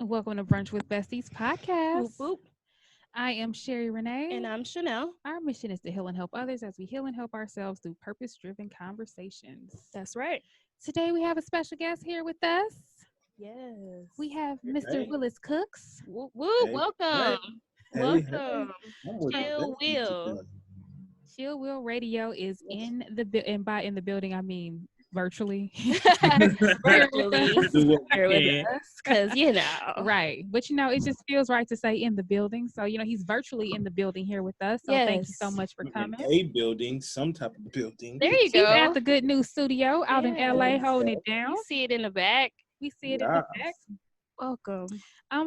Welcome to Brunch with Besties podcast. Boop, boop. I am Sherry Renee. And I'm Chanel. Our mission is to heal and help others as we heal and help ourselves through purpose-driven conversations. That's right. Today we have a special guest here with us. Yes. We have Mr. Willis Cooks. Woo, woo, Hey, welcome. hey, Welcome. I'm with Chill the Will. today. Chill Will Radio is in the and by in the building I mean virtually. Virtually. Do what Here we with can. us, because, Right. But it just feels right to say in the building. So, he's virtually in the building here with us. So thank you so Yes. much for coming. A building, some type of building. There you He's go. at the Good News Studio out in Yes. LA holding it down. You see it in the back. We see it in the back. Welcome.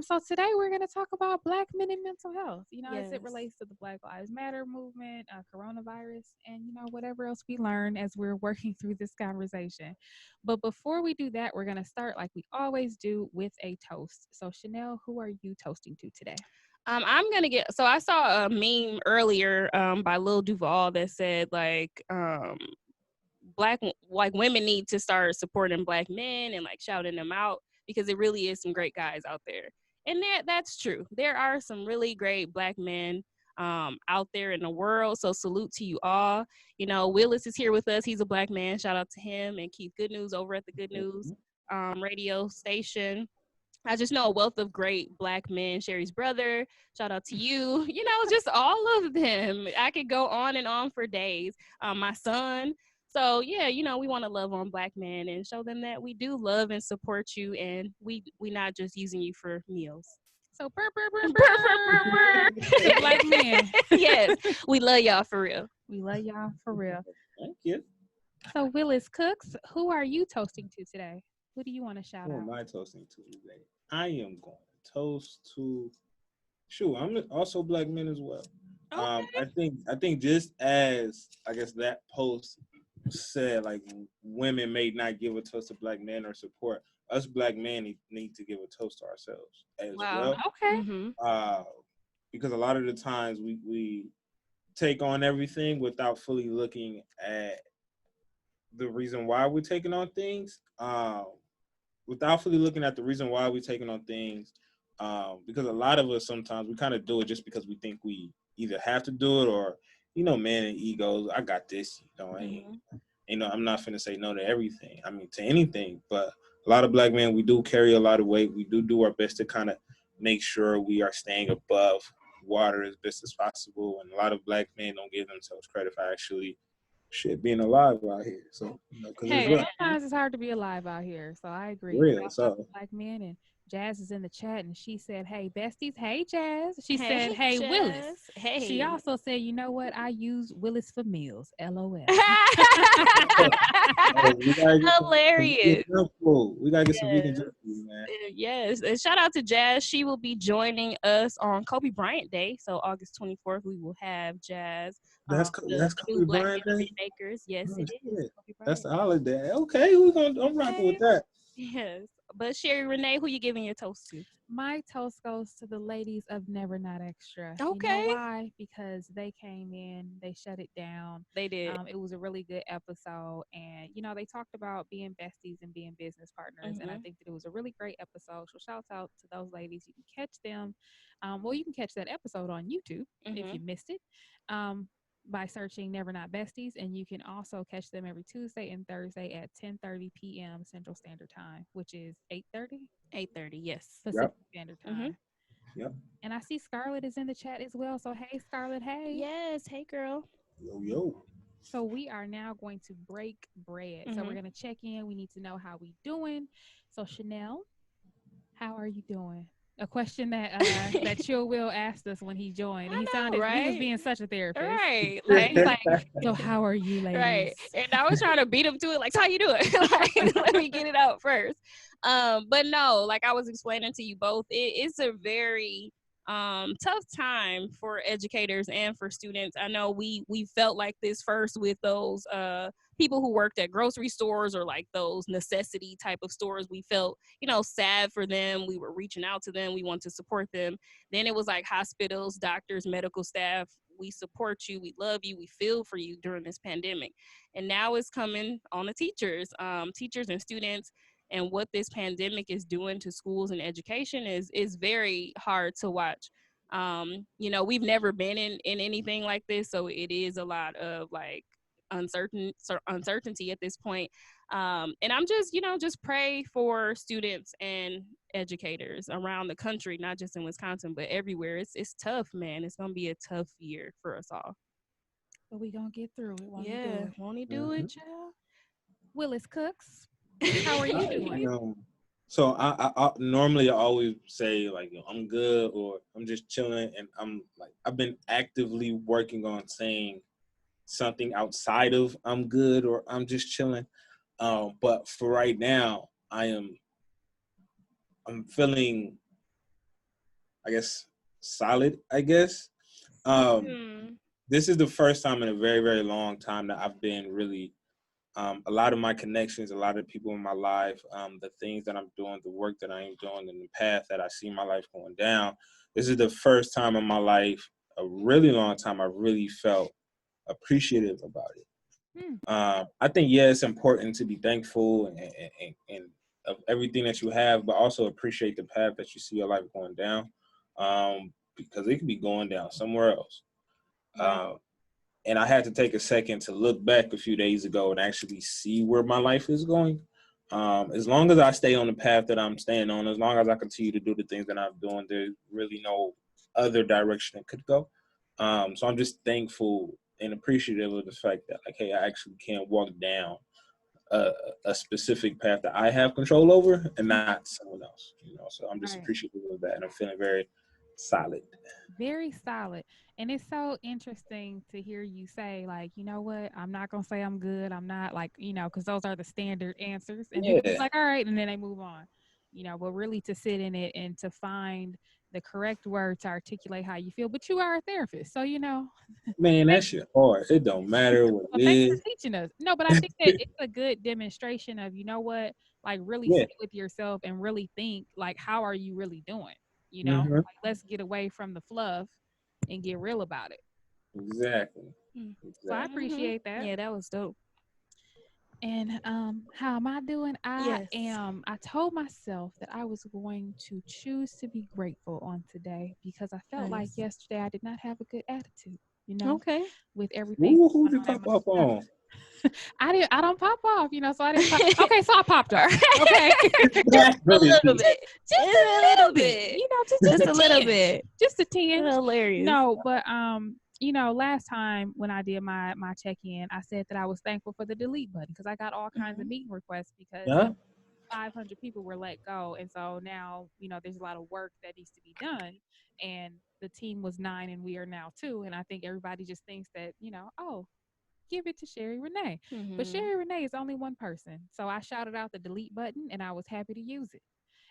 So today we're going to talk about Black men and mental health, as it Yes. relates to the Black Lives Matter movement, coronavirus, and, whatever else we learn as we're working through this conversation. But before we do that, we're going to start like we always do with a toast. So Chanel, who are you toasting to today? I'm gonna so I saw a meme earlier by Lil Duval that said like women need to start supporting Black men and like shouting them out, because it really is some great guys out there. And that's true. There are some really great Black men out there in the world. So salute to you all. Willis is here with us. He's a Black man. Shout out to him, and Keith Good News over at the Good News radio station. I just know a wealth of great Black men. Sherry's brother, shout out to you. Just all of them. I could go on and on for days. My son. So yeah, we want to love on Black men and show them that we do love and support you, and we not just using you for meals. So Black men. Yes, we love y'all for real. We love y'all for real. Thank you. So Willis Cooks, who are you toasting to today? Who do you want to shout Who out? am I toasting to today? I am going to toast to. I'm also Black men as well. Okay. I think just as I guess that post said, like women may not give a toast to Black men or support us. Black men need to give a toast to ourselves as well. Okay. Mm-hmm. Because a lot of the times we take on everything without fully looking at the reason why we're taking on things. Without fully looking at the reason why we're taking on things. Because a lot of us sometimes we kind of do it just because we think we either have to do it or, man and egos. I got this. I'm not finna say no to everything. I mean, to anything. But a lot of Black men, we do carry a lot of weight. We do our best to kind of make sure we are staying above water as best as possible. And a lot of Black men don't give themselves credit for actually being alive out here. So, sometimes it's hard to be alive out here. So I agree. Real, so. Black men, and Jazz is in the chat, and she said, "Hey, besties." Hey, Jazz. She Hey, said, "Hey, Jazz. Willis." Hey. She also said, "You know what? I use Willis for meals." LOL. Hilarious. We gotta get some vegan junk food, man. Yes. And shout out to Jazz. She will be joining us on Kobe Bryant Day. So August 24th, we will have Jazz. That's Kobe Bryant Day. Makers. Yes, Oh, it is. That's the holiday. Okay, I'm rocking with that. Yes. But Sherry Renee, who you giving your toast to? My toast goes to the ladies of Never Not Extra. Okay. You know why? Because they came in, they shut it down. They did. It was a really good episode, and they talked about being besties and being business partners, and I think that it was a really great episode. So shouts out to those ladies. You can catch them. You can catch that episode on YouTube if you missed it. By searching Never Not Besties, and you can also catch them every Tuesday and Thursday at 10:30 p.m. Central Standard Time, which is 8:30? 8:30, yes. Pacific Standard Time. Yep. And I see Scarlett is in the chat as well. So hey, Scarlett, hey. Yes, hey girl. Yo. So we are now going to break bread. So we're going to check in. We need to know how we doing. So Chanel, how are you doing? A question that that Chill Will asked us when he joined. And he sounded he was being such a therapist. Right. Like, he's like, so how are you, ladies? Right. And I was trying to beat him to it, like, so how you doing? Like, let me get it out first. But no, like I was explaining to you both, it's a very tough time for educators and for students. I know we felt like this first with those people who worked at grocery stores or like those necessity type of stores. We felt, sad for them. We were reaching out to them. We want to support them. Then it was like hospitals, doctors, medical staff. We support you. We love you. We feel for you during this pandemic. And now it's coming on the teachers and students. and what this pandemic is doing to schools and education is very hard to watch. You know, we've never been in anything like this, so it is a lot of like uncertainty at this point. And I'm just, you know, just pray for students and educators around the country, not just in Wisconsin, but everywhere. It's tough, man. It's gonna be a tough year for us all. But we gonna get through it. Won't he do Yeah, it? won't he do it, child? Willis Cooks, how are you doing? So I normally I always say like, I'm good or I'm just chilling, and I'm like, I've been actively working on saying something outside of I'm good or I'm just chilling. But for right now, I'm feeling, I guess, solid, I guess. This is the first time in a very, very long time that I've been really, a lot of my connections, a lot of people in my life, the things that I'm doing, the work that I am doing, and the path that I see my life going down. This is the first time in my life, a really long time, I really felt appreciative about it. I think, yeah, it's important to be thankful and of everything that you have, but also appreciate the path that you see your life going down, because it could be going down somewhere else. Right. And I had to take a second to look back a few days ago and actually see where my life is going. As long as I stay on the path that I'm staying on, as long as I continue to do the things that I'm doing, there's really no other direction it could go. So I'm just thankful and appreciative of the fact that, like, hey, I actually can walk down a specific path that I have control over and not someone else. You know, so I'm just Right. appreciative of that, and I'm feeling very solid. Very solid. And it's so interesting to hear you say, like, you know what? I'm not going to say I'm good. I'm not like, because those are the standard answers. And people be Yeah, like, all right. And then they move on, but really to sit in it and to find the correct word to articulate how you feel. But you are a therapist. So, man, that thank, shit hard. It don't matter what well, it thanks for is. teaching us. No, but I think that it's a good demonstration of, you know what? Like, really Yeah. sit with yourself and really think, like, how are you really doing? Mm-hmm. Like, let's get away from the fluff and get real about it. Exactly. So I Exactly. appreciate that. Yeah, that was dope. And how am I doing? Yes. I told myself that I was going to choose to be grateful on today because I felt like Nice. yesterday I did not have a good attitude, Okay. with everything Ooh, who'd going you on at pop my up job. on? I don't pop off, so I didn't pop. Okay, so I popped off. Okay. Just a little bit. Just a little bit. Just Just a little tinge. bit. Just a tinge. Hilarious. No, but last time when I did my check-in, I said that I was thankful for the delete button because I got all kinds of meeting requests because Yeah. 500 people were let go, and so now there's a lot of work that needs to be done, and the team was 9 and we are now 2, and I think everybody just thinks that oh, give it to Sherry Renee, but Sherry Renee is only one person, so I shouted out the delete button and I was happy to use it.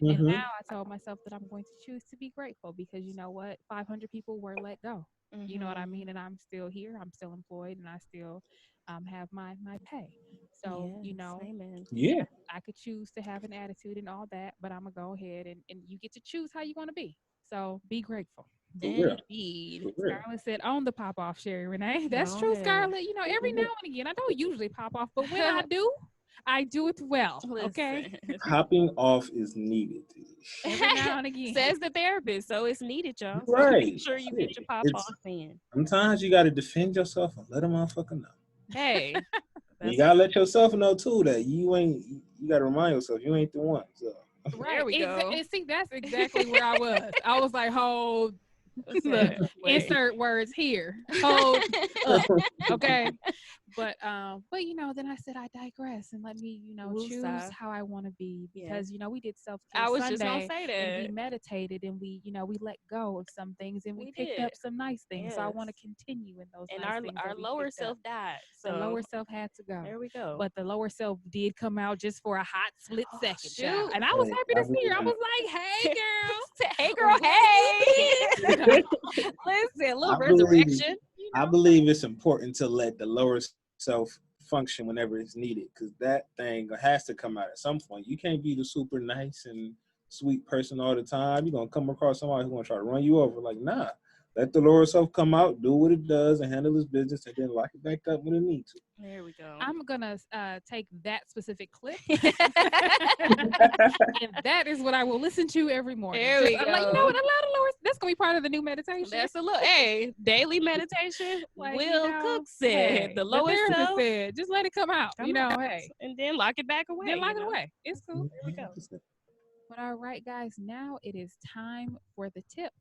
And Mm-hmm. now I told myself that I'm going to choose to be grateful because you know what? 500 people were let go. You know what I mean? And I'm still here. I'm still employed, and I still have my pay. So Yes. Amen. Yeah. I could choose to have an attitude and all that, but I'm gonna go ahead and you get to choose how you want to be. So be grateful. For real. Indeed. For real. Scarlett said, "On the pop off, Sherry Renee." That's Go true, ahead. Scarlett. Every now and again, I don't usually pop off, but when I do it well. Okay, Listen. Popping off is needed. every now and again. Says the therapist, so it's needed, y'all. So make Right. sure you Shit. get your pop It's off in. sometimes you gotta defend yourself and let a motherfucker know. Hey, And you that's gotta let yourself know too that you ain't. You gotta remind yourself you ain't the one. So there Right. we go. And see, that's exactly where I was. I was like, hold, look, Listen, wait. insert words here. Hold up. Okay. But then I said I digress and let me, choose Woosah. how I want to be Yes. because we did self-care I was just gonna Sunday say and we that. meditated and we let go of some things and we We picked did. up some nice things. So I Yes. want to continue in those And nice our things our that we lower picked up. self died. The So lower self had to go. there we go. But the lower self did come out just for a hot split Oh, second, shoot. child. And I was hey, happy I to see her. I believe, was like, hey, girl. Hey girl, hey. Listen, a little I believe, resurrection. I believe it's important to let the lower self function whenever it's needed, because that thing has to come out at some point. You can't be the super nice and sweet person all the time. You're gonna come across somebody who's gonna try to run you over. Like, nah, let the lower self come out, do what it does, and handle its business, and then lock it back up when it needs to. There we go. I'm gonna take that specific clip, and that is what I will listen to every morning. There we I'm go. like, you know what? Allow the Lord. That's gonna be part of the new meditation. That's a little daily meditation. Like, Will Cooks said hey, the lowest therapist self, said, just let it come out. come you know, out, hey, and then lock it back away. then lock it away. It's cool. There we go. But all right, guys, now it is time for the tip.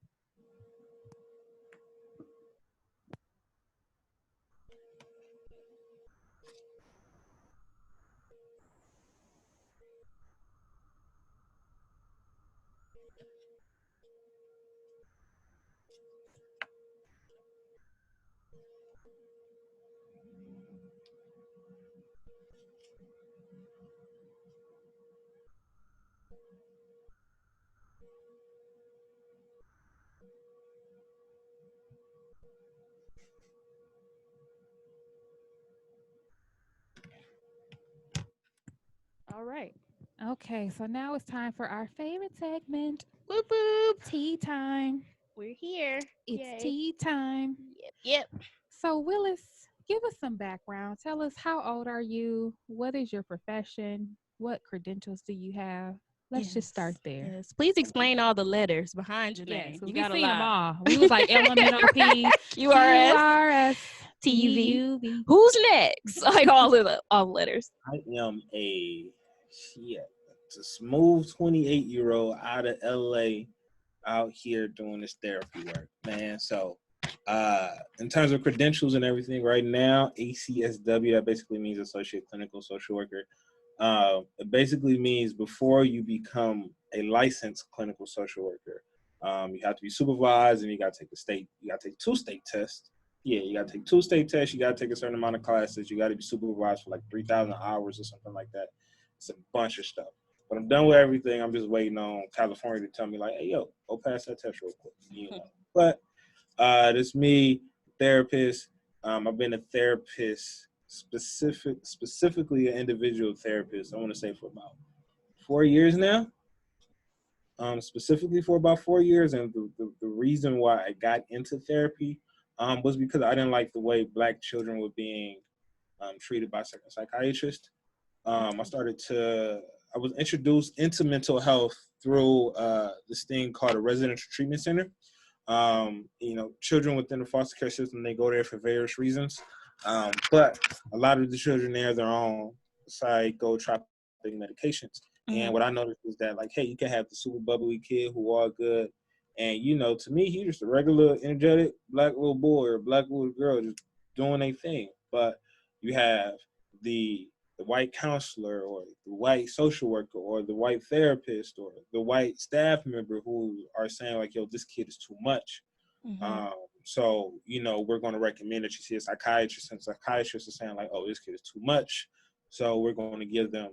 All right. Okay, so now it's time for our favorite segment, Whoop whoop. tea time. We're here. It's Yay. tea time. Yep. So, Willis, give us some background. Tell us, how old are you? What is your profession? What credentials do you have? Let's just start there. Yes. Please explain all the letters behind your Yes, name. 'cause You we got a see them lot. all. We was like LMNOP, QRS, QRS, TV. TUV. Who's next? Like all the letters. I am a smooth 28-year-old out of LA, out here doing this therapy work, man. So in terms of credentials and everything right now, ACSW, that basically means Associate Clinical Social Worker. It basically means before you become a licensed clinical social worker, you have to be supervised, and you got to take 2 state tests. Yeah, you got to take 2 state tests. You got to take a certain amount of classes. You got to be supervised for like 3,000 hours or something like that. It's a bunch of stuff. But I'm done with everything. I'm just waiting on California to tell me, like, hey, yo, go pass that test real quick. You know. But this me, therapist. I've been a therapist, specifically an individual therapist. I want to say for about 4 years now. Specifically for about 4 years, and the reason why I got into therapy was because I didn't like the way Black children were being treated by psychiatrists. I was introduced into mental health through this thing called a residential treatment center. Children within the foster care system, they go there for various reasons. But a lot of the children there, they're on psychotropic medications. Mm-hmm. And what I noticed is that, like, hey, you can have the super bubbly kid who are good. And, to me, he's just a regular, energetic Black little boy or Black little girl just doing their thing. But you have the white counselor or the white social worker or the white therapist or the white staff member who are saying, like, yo, this kid is too much. Mm-hmm. So, we're going to recommend that you see a psychiatrist, and psychiatrists are saying, like, oh, this kid is too much. So we're going to give them,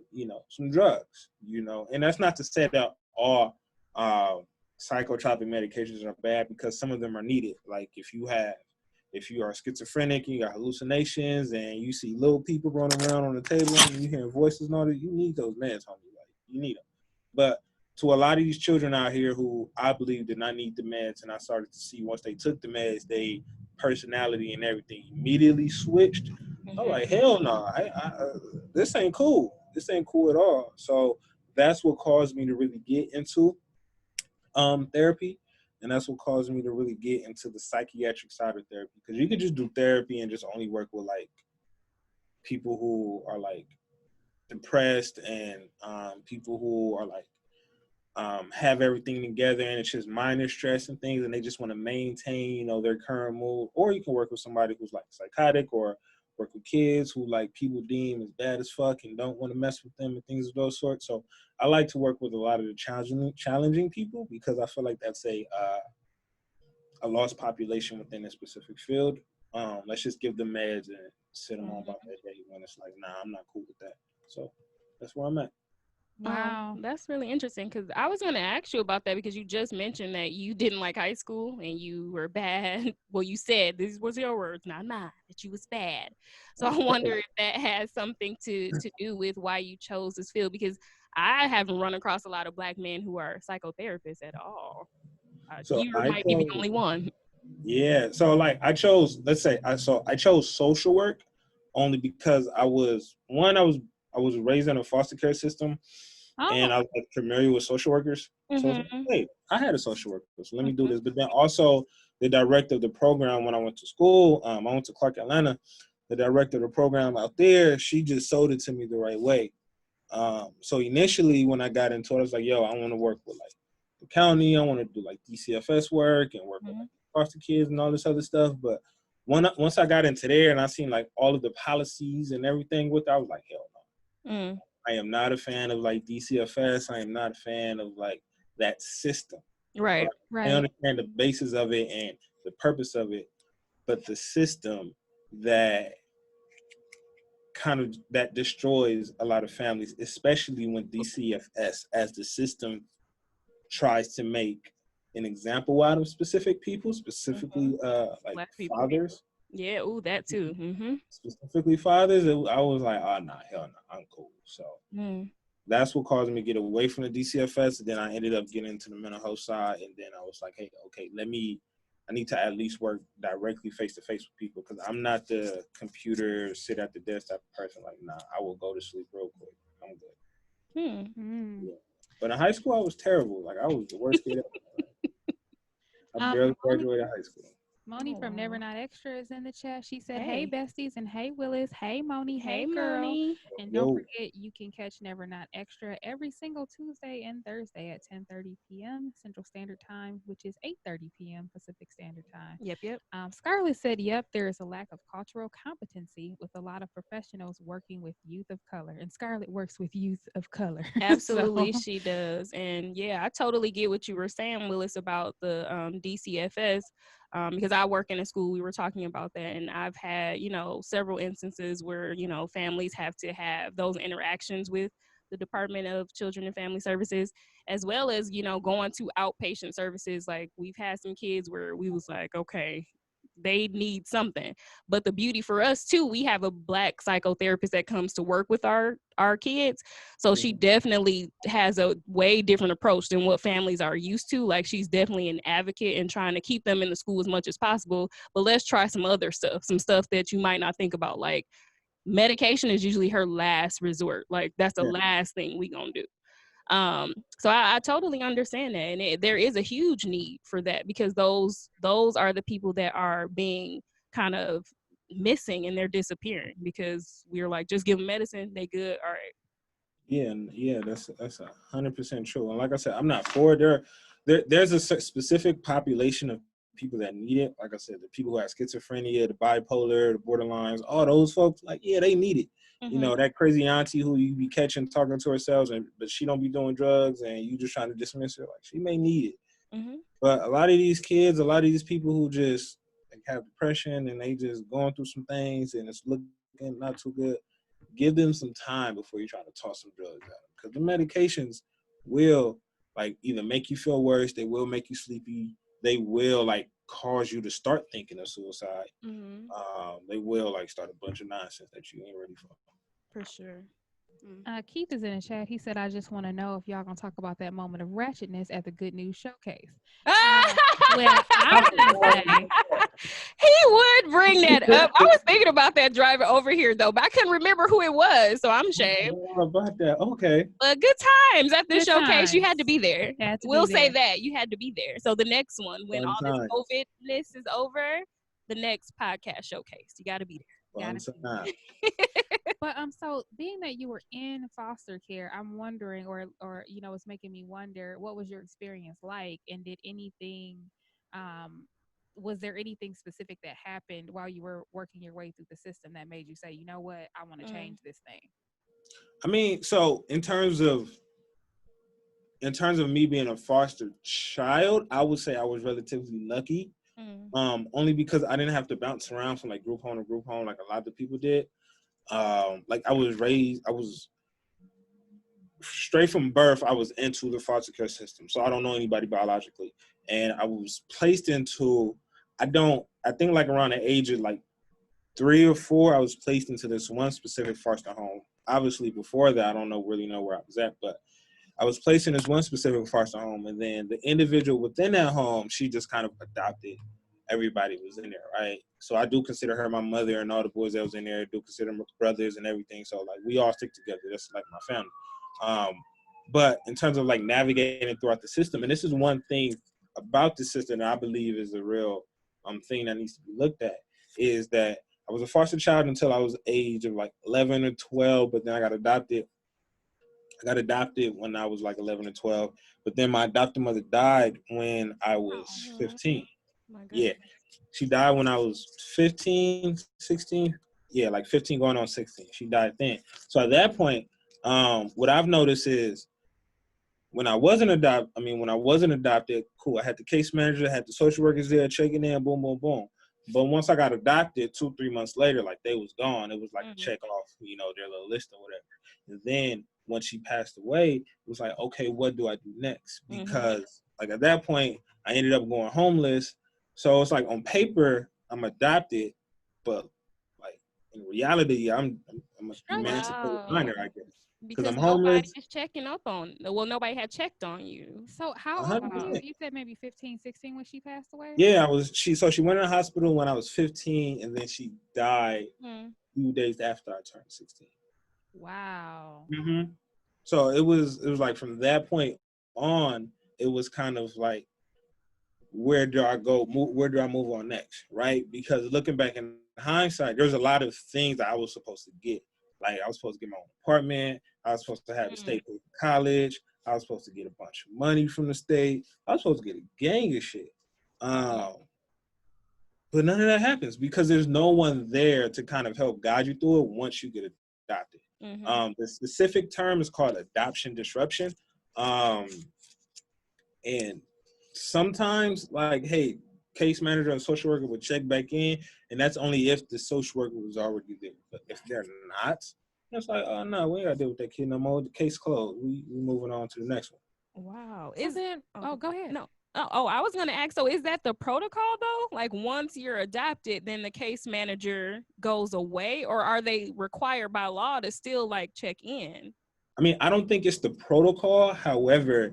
some drugs, and that's not to say that all psychotropic medications are bad, because some of them are needed. Like if you are schizophrenic and you got hallucinations and you see little people running around on the table and you hear voices and all that, you need those meds, homie. Like you need them. But to a lot of these children out here who I believe did not need the meds, and I started to see once they took the meds, they personality and everything immediately switched. Mm-hmm. I'm like, hell no, this ain't cool. This ain't cool at all. So that's what caused me to really get into therapy. And that's what caused me to really get into the psychiatric side of therapy. Because you could just do therapy and just only work with like people who are like depressed and people who are like have everything together and it's just minor stress and things, and they just want to maintain, their current mood. Or you can work with somebody who's like psychotic, or work with kids who like people deem as bad as fuck and don't want to mess with them and things of those sorts. So I like to work with a lot of the challenging people, because I feel like that's a lost population within a specific field. Let's just give them meds and sit them on about that day when it's like, nah, I'm not cool with that. So that's where I'm at. Wow. That's really interesting, because I was going to ask you about that, because you just mentioned that you didn't like high school and you were bad. Well, you said, these was your words, not mine, that you was bad. So I wonder if that has something to do with why you chose this field, because I haven't run across a lot of Black men who are psychotherapists at all. So you might be the only one. Yeah. So like I chose, let's say I chose social work only because I was raised in a foster care system, Oh. and I was like, familiar with social workers. So I was like, Mm-hmm. hey, I had a social worker, so let me do Mhm. this. But then also the director of the program when I went to school, I went to Clark, Atlanta. The director of the program out there, she just sold it to me the right way. So initially when I got into it, I was like, yo, I want to work with like the county. I want to do like DCFS work and work with Mm-hmm. like foster kids and all this other stuff. But once I got into there and I seen like all of the policies and everything with it, I was like, hell no. Mm. I am not a fan of like DCFS. I am not a fan of like that system. Right. Like, I Right. understand the basis of it and the purpose of it, but the system that that destroys a lot of families, especially when DCFS as the system tries to make an example out of specific people, Mm-hmm. specifically like Black people. fathers. Yeah. Ooh, that too. Mm-hmm. Specifically fathers, I was like, oh nah, hell no, I'm cool. So Mm. that's what caused me to get away from the DCFS. And then I ended up getting into the mental health side. And then I was like, hey, okay, I need to at least work directly face to face with people because I'm not the computer, sit at the desk type of person. Like, nah, I will go to sleep real quick. I'm good. Hmm. Mm. Yeah. But in high school, I was terrible. Like, I was the worst kid ever. I barely Moni, graduated high school. Moni Oh from Never wow. Not Extra is in the chat. She said, "Hey Hey. besties and hey Willis, hey Moni, Hey, hey girl." Moni. And don't Yo, forget you can catch Never Not Extra every single Tuesday and Thursday at 10:30 p.m. Central Standard Time, which is 8:30 p.m. Pacific Standard Time. Yep. Yep. Scarlett said, "Yep, there is a lack of cultural competency with a lot of professionals working with youth of color." And Scarlett works with youth of color. So, Absolutely, she does. And yeah, I totally get what you were saying, Willis, about the DCFS. Because I work in a school, we were talking about that. And I've had, several instances where, families have to have those interactions with the Department of Children and Family Services, as well as, going to outpatient services. Like we've had some kids where we was like, okay, they need something. But the beauty for us too, we have a Black psychotherapist that comes to work with our kids, so she definitely has a way different approach than what families are used to. Like she's definitely an advocate and trying to keep them in the school as much as possible, but let's try some other stuff, some stuff that you might not think about. Like medication is usually her last resort. Like that's the yeah, last thing we gonna do. So I totally understand that, and there is a huge need for that, because those are the people that are being kind of missing and they're disappearing, because we're like, just give them medicine, they good, all right. yeah, that's 100% true. And like I said, I'm not for it. There's a specific population of people that need it. Like I said, the people who have schizophrenia, the bipolar, the borderlines, all those folks, like, yeah, they need it. Mm-hmm. That crazy auntie who you be catching talking to herself, but she don't be doing drugs, and you just trying to dismiss her. Like, she may need it. Mm-hmm. But a lot of these kids, a lot of these people who just like, have depression and they just going through some things and it's looking not too good, give them some time before you try to toss some drugs at them. Because the medications will like either make you feel worse, they will make you sleepy, they will like cause you to start thinking of suicide. Mm-hmm. They will like start a bunch of nonsense that you ain't ready for. For sure. Mm. Keith is in the chat. He said, "I just want to know if y'all gonna talk about that moment of ratchetness at the Good News Showcase." Well, I'm gonna say, He would bring that up. I was thinking about that driving over here though, but I couldn't remember who it was, so I'm ashamed. About that, okay. But good times at the good showcase. You had to times. be there. Had to We'll be say there. that you had to be there. So the next one, when Fun all this time. COVIDness is over, the next podcast showcase, you got to be Fun Gotta be. time. But so being that you were in foster care, I'm wondering, or it's making me wonder, what was your experience like, and did anything, was there anything specific that happened while you were working your way through the system that made you say, you know what, I want to there. change this thing? I mean, so in terms of me being a foster child, I would say I was relatively lucky. Only because I didn't have to bounce around from like group home to group home like a lot of people did. Like I was straight from birth, I was into the foster care system. So I don't know anybody biologically. And I was placed into, I think like around the age of like 3 or 4, I was placed into this one specific foster home. Obviously before that, I don't really know where I was at, but I was placed in this one specific foster home. And then the individual within that home, she just kind of adopted everybody was in there, right? So I do consider her my mother, and all the boys that was in there I do consider them brothers and everything. So like we all stick together. That's like my family. But in terms of like navigating throughout the system, and this is one thing about the system that I believe is a real thing that needs to be looked at, is that I was a foster child until I was age of like 11 or 12, but then I got adopted. I got adopted when I was like 11 or 12, but then my adopted mother died when I was 15. My Yeah, goodness. she died when I was 15, 16. Yeah, like 15 going on 16. She died then. So at that point, what I've noticed is when I wasn't adopted, cool. I had the case manager, I had the social workers there checking in, boom, boom, boom. But once I got adopted, 2-3 months later, like they was gone. It was like a check off, their little list or whatever. And then when she passed away, it was like, okay, what do I do next? Because like at that point, I ended up going homeless. So it's like on paper, I'm adopted, but like in reality, I'm an emancipated minor, I guess. Because Because I'm nobody homeless. is checking up on. Well, nobody had checked on you. So how old were you? 100%. You said maybe 15, 16 when she passed away? Yeah, she went in the hospital when I was 15, and then she died a few days after I turned 16. Wow. So it was like from that point on, it was kind of like, where do I go? Where do I move on next? Right? Because looking back in hindsight, there's a lot of things that I was supposed to get. Like I was supposed to get my own apartment. I was supposed to have the state pay for college. I was supposed to get a bunch of money from the state. I was supposed to get a gang of shit. But none of that happens because there's no one there to kind of help guide you through it once you get adopted. The specific term is called adoption disruption. And sometimes, like, hey, case manager and social worker would check back in, and that's only if the social worker was already there. But if they're not, it's like, oh no, we ain't gotta deal with that kid no more. The case closed. We moving on to the next one. Wow. Go ahead. No. I was going to ask, so is that the protocol though? Like once you're adopted, then the case manager goes away, or are they required by law to still like check in? I mean, I don't think it's the protocol. However,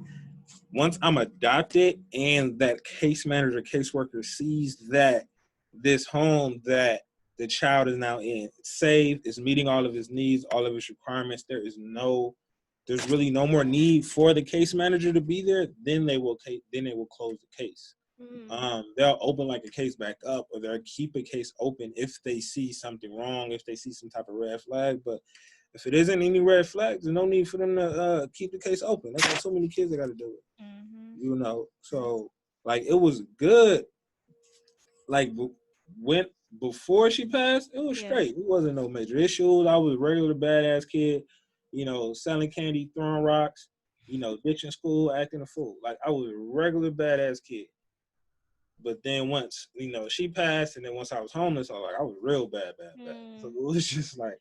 once I'm adopted and that case manager, caseworker sees that this home that the child is now in, it's safe, is meeting all of his needs, all of his requirements, there's really no more need for the case manager to be there, then they will close the case. They'll open like a case back up, or they'll keep a case open if they see something wrong, if they see some type of red flag. But if it isn't any red flags, there's no need for them to keep the case open. They got so many kids they got to deal with. So like it was good. Like before she passed, it was straight. It wasn't no major issues. I was a regular badass kid, selling candy, throwing rocks, ditching school, acting a fool. Like I was a regular badass kid. But then once, she passed, and then once I was homeless, I was real bad. So it was just like.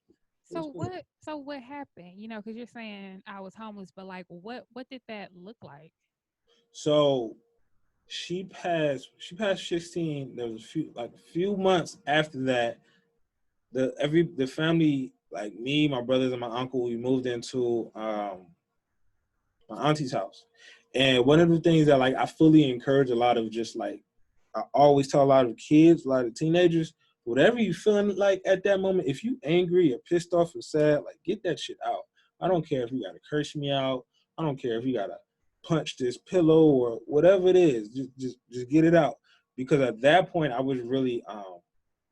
So what happened? Because you're saying I was homeless, but like what did that look like? So she passed 16. There was a few months after that, the family, like me, my brothers, and my uncle, we moved into my auntie's house. And one of the things that like I fully encourage a lot of, just like I always tell a lot of kids, a lot of teenagers, whatever you feeling like at that moment, if you angry or pissed off or sad, like get that shit out. I don't care if you gotta curse me out. I don't care if you gotta punch this pillow or whatever it is. Just get it out. Because at that point I was really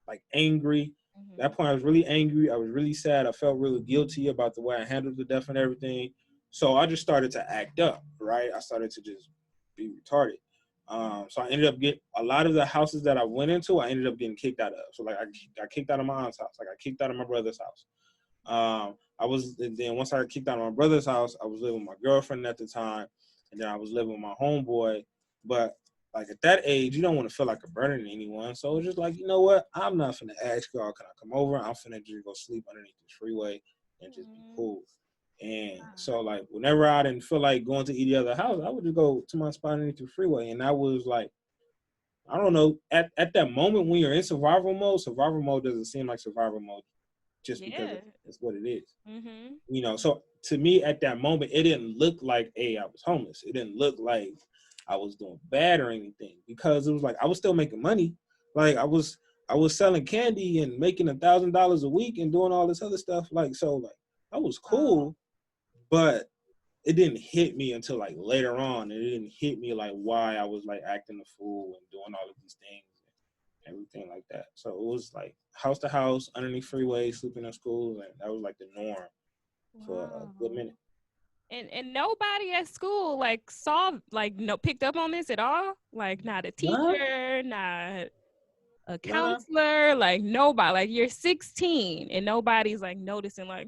like angry. At that point I was really angry. I was really sad. I felt really guilty about the way I handled the death and everything. So I just started to act up, right? I started to just be retarded. So I ended up getting a lot of the houses that I went into, I ended up getting kicked out of. So like I got kicked out of my aunt's house. Like I kicked out of my brother's house. Then once I got kicked out of my brother's house, I was living with my girlfriend at the time. And then I was living with my homeboy. But like at that age, you don't want to feel like a burden to anyone. So it was just like, you know what? I'm not finna ask y'all, can I come over? I'm finna just go sleep underneath this freeway and just be cool. And so like whenever I didn't feel like going to any other house, I would just go to my spot underneath the freeway. And that was like, I don't know, at that moment when you're in survival mode doesn't seem like survival mode just because it's what it is. So to me at that moment, it didn't look like, hey, I was homeless. It didn't look like I was doing bad or anything, because it was like I was still making money. Like I was selling candy and making $1,000 a week and doing all this other stuff. Like, so like I was cool, but it didn't hit me until like later on. It didn't hit me like why I was like acting a fool and doing all of these things and everything like that. So it was like house to house, underneath freeways, sleeping in schools, and that was like the norm for a good minute. And nobody at school like saw like picked up on this at all. Like not a teacher, not a counselor, like nobody. Like you're 16 and nobody's like noticing like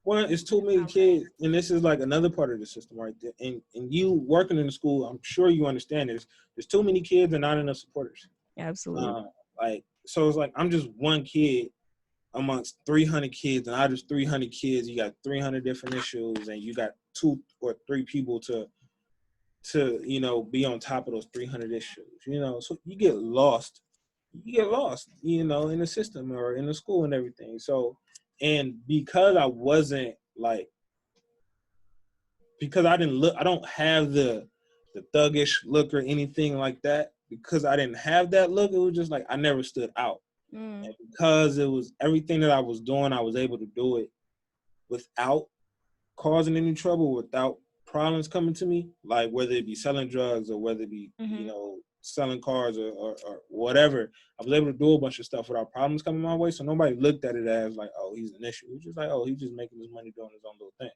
Well, it's too many kids, and this is like another part of the system right there. And you working in the school, I'm sure you understand this. There's too many kids and not enough supporters. Absolutely. Like, so it's like I'm just one kid amongst 300 kids, and out of 300 kids, you got 300 different issues, and you got 2 or 3 people to be on top of those 300 issues. So you get lost. In the system or in the school and everything. So, and because I wasn't like, because I don't have the thuggish look or anything like that. Because I didn't have that look, it was just like I never stood out. And because it was everything that I was doing, I was able to do it without causing any trouble, without problems coming to me, like whether it be selling drugs or whether it be, selling cars or whatever. I was able to do a bunch of stuff without problems coming my way. So nobody looked at it as like, oh, he's an issue. It's just like, oh, he's just making his money doing his own little thing.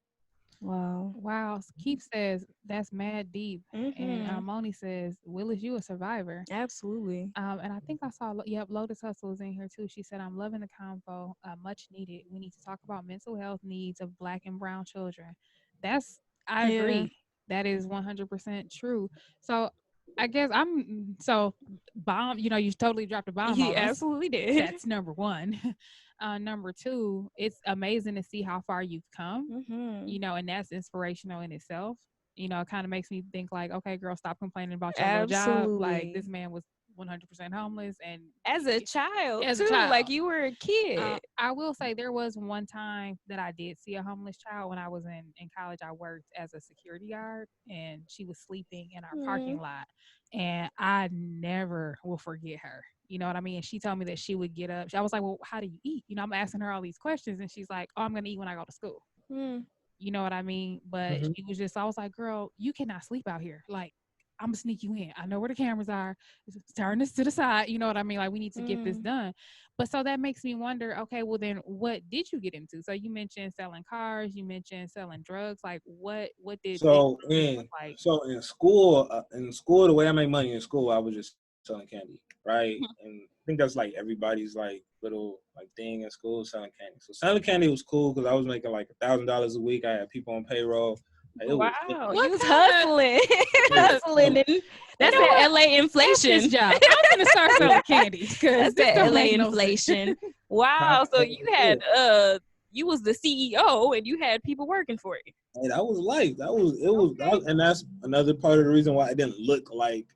Wow. Keith says that's mad deep. And Moni says, Willis, you a survivor. Absolutely. And I think I saw, Lotus Hustle is in here too. She said, I'm loving the convo, much needed. We need to talk about mental health needs of Black and brown children. I agree. That is 100% true. So I guess bomb, you totally dropped a bomb He on us. absolutely did. That's number one. Number two, it's amazing to see how far you've come, and that's inspirational in itself. It kind of makes me think like, okay, girl, stop complaining about your little job. Like this man was 100% homeless, and as a child, like you were a kid. I will say there was one time that I did see a homeless child when I was in college. I worked as a security guard, and she was sleeping in our parking lot, and I never will forget her. You know what I mean? And she told me that she would get up. I was like, well, how do you eat? I'm asking her all these questions, and she's like, oh, I'm going to eat when I go to school. You know what I mean? But she was just, I was like, girl, you cannot sleep out here. Like, I'm gonna sneak you in. I know where the cameras are. Turn this to the side. You know what I mean? Like, we need to get this done. But so that makes me wonder, okay, well then what did you get into? So you mentioned selling cars, you mentioned selling drugs. Like what did in school, the way I make money in school, I was just selling candy, right? And I think that's like everybody's like little like thing in school, selling candy. So selling candy was cool because I was making like $1,000 a week. I had people on payroll. Wow, you was hustling. Hustling. And that's that LA inflation. Job. I'm gonna start selling candy because that's that LA inflation. Wow. So you had you was the CEO and you had people working for you. Hey, that was life. And that's another part of the reason why I didn't look like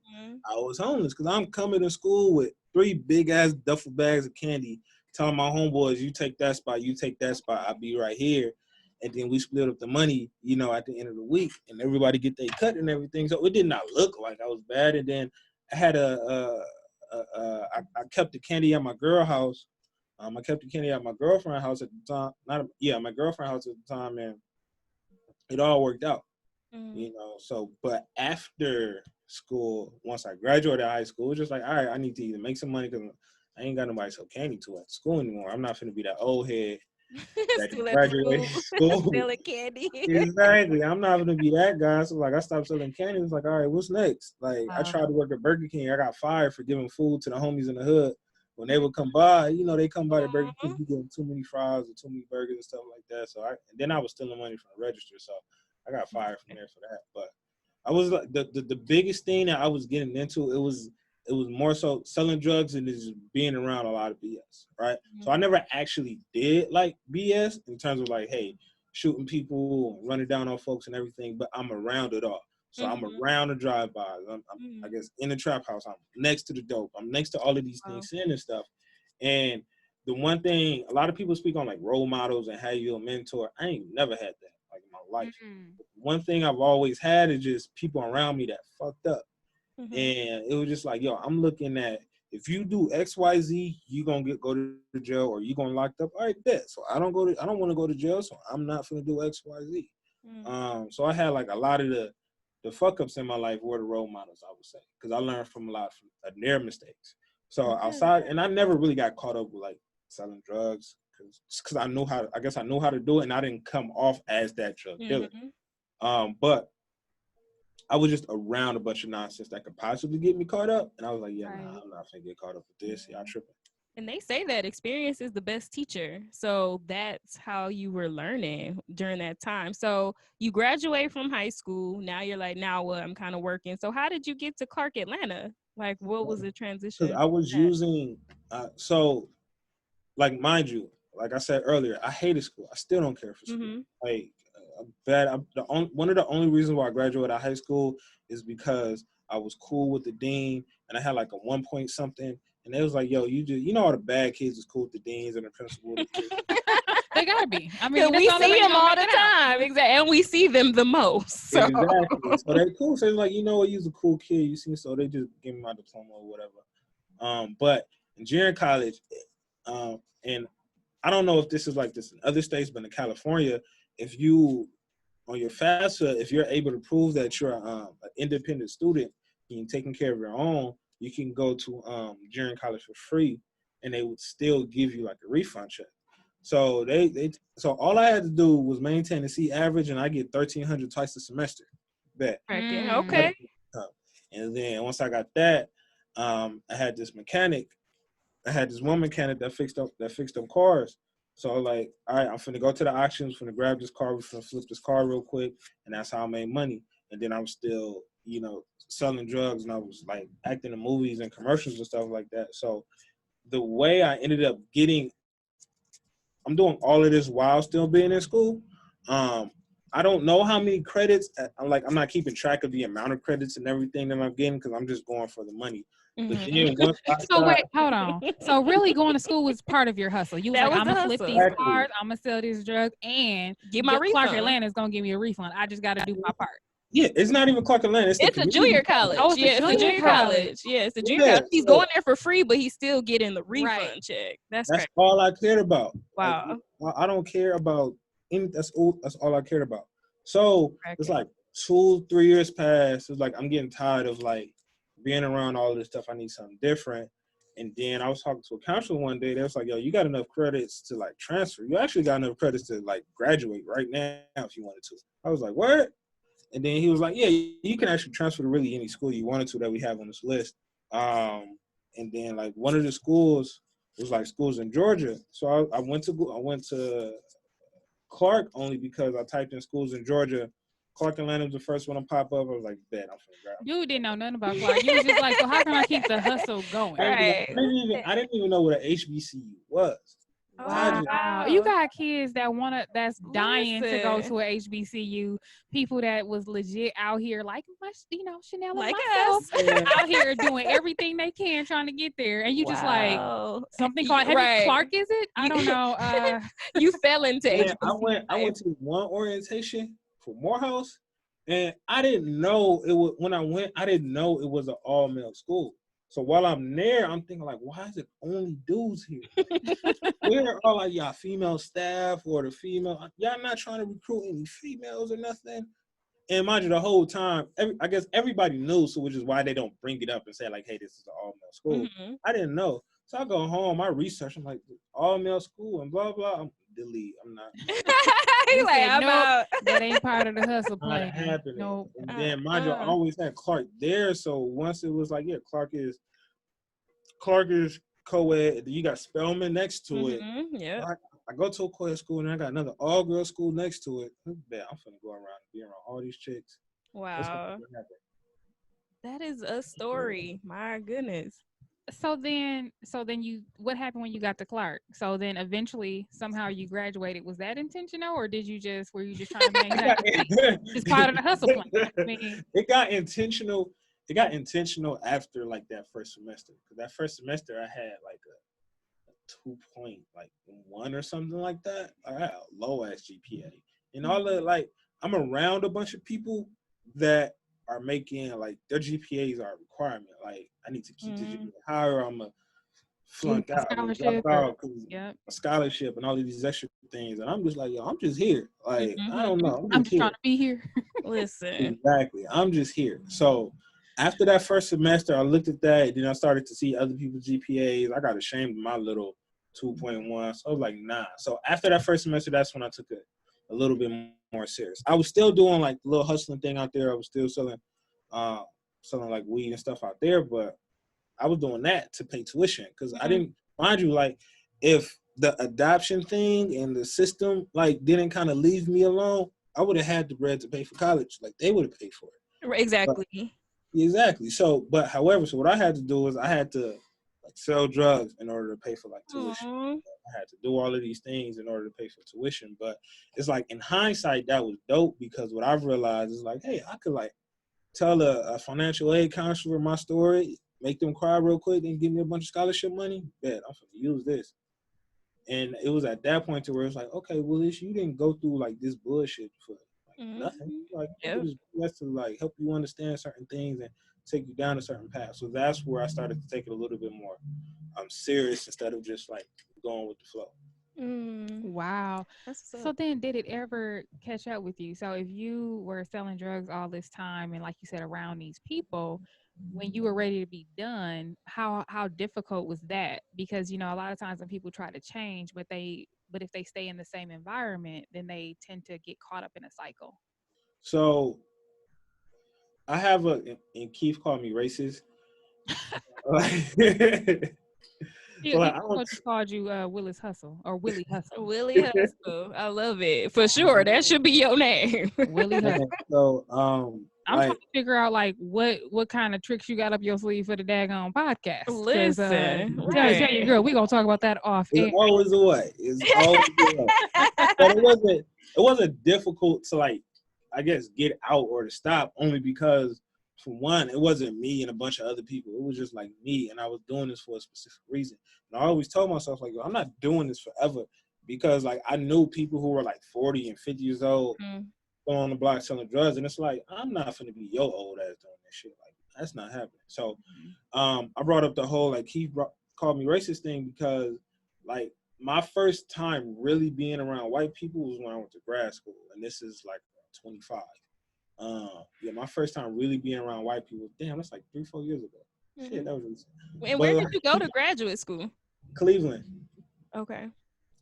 I was homeless, because I'm coming to school with 3 big ass duffel bags of candy, telling my homeboys, you take that spot, I'll be right here. And then we split up the money, at the end of the week, and everybody get their cut and everything. So it did not look like I was bad. And then I had I kept the candy at my girl house. I kept the candy at my girlfriend's house at the time. My girlfriend's house at the time, and it all worked out. So, but after school, once I graduated high school, it was just like, all right, I need to either make some money because I ain't got nobody to sell candy to at school anymore. I'm not finna be that old head that graduated school selling candy. Exactly. I'm not gonna be that guy. So like I stopped selling candy. It's like, all right, what's next? Like I tried to work at Burger King. I got fired for giving food to the homies in the hood. When they would come by, they come by the Burger King, you getting too many fries or too many burgers and stuff like that. So and then I was stealing money from the register. So I got fired from there for that. But I was like the biggest thing that I was getting into, it was more so selling drugs and just being around a lot of BS, right? So I never actually did like BS in terms of like, hey, shooting people, running down on folks and everything, but I'm around it all. So I'm around the drive-bys. I'm I guess in the trap house. I'm next to the dope. I'm next to all of these things, sin and stuff. And the one thing, a lot of people speak on like role models and how you're a mentor. I ain't never had that like in my life. One thing I've always had is just people around me that fucked up. And it was just like, yo, I'm looking at if you do XYZ, you gonna go to jail or you gonna locked up. All right, bet. So I don't want to go to jail, so I'm not gonna do XYZ. So I had like a lot of the fuck ups in my life were the role models, I would say, because I learned from a lot of their mistakes. So outside, and I never really got caught up with like selling drugs because I knew how. I guess I knew how to do it, and I didn't come off as that drug dealer. But I was just around a bunch of nonsense that could possibly get me caught up, and I was like, yeah, nah, I'm not gonna get caught up with this. Y'all tripping. And they say that experience is the best teacher. So that's how you were learning during that time. So you graduate from high school. Now you're like, now what? I'm kind of working. So how did you get to Clark, Atlanta? Like, what was the transition? Because I was using, so, like, mind you, like I said earlier, I hated school. I still don't care for school. Like, one of the only reasons why I graduated out of high school is because I was cool with the dean, and I had like a 1 point something. And they was like, yo, you know all the bad kids is cool with the deans and the principal. They gotta be. I mean, we see them all the time. Exactly. And we see them the most. So. Exactly. So they cool. So it's like, you know what, you's a cool kid, you see, so they just give me my diploma or whatever. But in junior college, and I don't know if this is like this in other states, but in California, if you on your FAFSA, if you're able to prove that you're an independent student and you're taking care of your own, you can go to junior college for free, and they would still give you like a refund check. So so all I had to do was maintain the C average, and I get $1,300 twice a semester. Bet. Okay. And then once I got that, I had this mechanic. I had this one mechanic that fixed up cars. So I was like, all right, I'm finna go to the auctions, finna grab this car, we're finna flip this car real quick, and that's how I made money. And then I was still, selling drugs, and I was like acting in movies and commercials and stuff like that. So the way I ended up I'm doing all of this while still being in school. I don't know how many credits. I'm not keeping track of the amount of credits and everything that I'm getting because I'm just going for the money. But then once wait, hold on. So really going to school was part of your hustle. You was like, I'm gonna flip these cars, I'm gonna sell these drugs, and get my refund. Clark Atlanta is gonna give me a refund. I just got to do my part. Yeah, it's not even Clark Atlanta. It's a junior college. Oh, it's a junior college. Yeah, it's a junior college. He's going there for free, but he's still getting the refund check. That's all I cared about. Wow. Like, I don't care about any. That's all I cared about. So it's like 2-3 years passed. It's like I'm getting tired of like being around all this stuff. I need something different. And then I was talking to a counselor one day. They was like, yo, you got enough credits to like transfer. You actually got enough credits to like graduate right now if you wanted to. I was like, what? And then he was like, yeah, you can actually transfer to really any school you wanted to that we have on this list. And then like one of the schools was like schools in Georgia. So I went to Clark only because I typed in schools in Georgia. Clark Atlanta was the first one to pop up. I was like, bet, I'm finna grab it. You didn't know nothing about Clark. You was just like, so how can I keep the hustle going? Right. I didn't even know what an HBCU was. Wow. You got kids that's dying to go to a HBCU. People that was legit out here like Chanel and like myself out here doing everything they can trying to get there. And you just like something called Clark, is it? I don't know. You fell into HBCU. I went to one orientation for Morehouse, and I didn't know it was when I went, I didn't know it was an all-male school. So while I'm there, I'm thinking like, why is it only dudes here? Where are like y'all female staff or the female? Y'all not trying to recruit any females or nothing. And mind you, the whole time, I guess everybody knew, so which is why they don't bring it up and say like, hey, this is an all-male school. I didn't know. So I go home, I research, I'm like, all-male school and blah, blah. I'm delete. I'm not. He's like, I'm out. That ain't part of the hustle plan. Not happening. Nope. And then mind you, I always had Clark there. So once it was like, yeah, Clark is co-ed. You got Spelman next to it. Yeah. I go to a co-ed school and I got another all-girl school next to it. I'm finna go around and be around all these chicks. Wow. That is a story. My goodness. So then what happened when you got to Clark? So then eventually somehow you graduated. Was that intentional, or were you just trying to maintain it's part of the hustle plan? I mean, it got intentional. It got intentional after like that first semester. Because that first semester I had like a 2.1 or something like that. I had a low ass GPA. And all the like I'm around a bunch of people that are making like their GPAs are a requirement. Like I need to keep the GPA higher. I'm a flunk out, I mean, drop Scholarship out because yep. a scholarship and all of these extra things. And I'm just like, yo, I'm just here. Like, I don't know. I'm I'm just just trying here. to be here. Listen. Exactly. I'm just here. So after that first semester, I looked at that. And then I started to see other people's GPAs. I got ashamed of my little 2.1. So I was like, nah. So after that first semester, that's when I took it a little bit more serious. I was still doing like the little hustling thing out there. I was still selling like weed and stuff out there, but I was doing that to pay tuition because I didn't, mind you, like if the adoption thing and the system like didn't kind of leave me alone, I would have had the bread to pay for college. Like they would have paid for it. Exactly. But, exactly. So, but however, so what I had to do was I had to like sell drugs in order to pay for like tuition. I had to do all of these things in order to pay for tuition. But it's like in hindsight, that was dope because what I've realized is like, hey, I could like tell a financial aid counselor my story, make them cry real quick, and give me a bunch of scholarship money. Bet I'm gonna use this. And it was at that point to where it's like, okay, Willis, you didn't go through like this bullshit for like nothing. Like that's to like help you understand certain things and take you down a certain path. So that's where I started to take it a little bit more serious instead of just like going with the flow. Wow. So then did it ever catch up with you? So if you were selling drugs all this time and like you said around these people, when you were ready to be done, how difficult was that? Because you know a lot of times when people try to change, but if they stay in the same environment, then they tend to get caught up in a cycle. So I have and Keith called me racist. So like, I just called you Willis Hustle or Willie Hustle. Willie Hustle. I love it. For sure. That should be your name. Willie Hustle. So I'm trying to figure out like what kind of tricks you got up your sleeve for the daggone podcast. Listen, tell your girl, we gonna talk about that off air. It's always a way. It's always a way. But it wasn't difficult to like, I guess, get out or to stop only because for one, it wasn't me and a bunch of other people. It was just like me, and I was doing this for a specific reason. And I always told myself like, yo, I'm not doing this forever because like I knew people who were like 40 and 50 years old. Going on the block selling drugs, and it's like I'm not finna be your old ass doing that shit. Like that's not happening. So, I brought up the whole like he called me racist thing because like my first time really being around white people was when I went to grad school, and this is like 25. My first time really being around white people. Damn, that's like 3-4 years ago. Shit, that was recent. And where did you go to graduate school? Cleveland. Okay.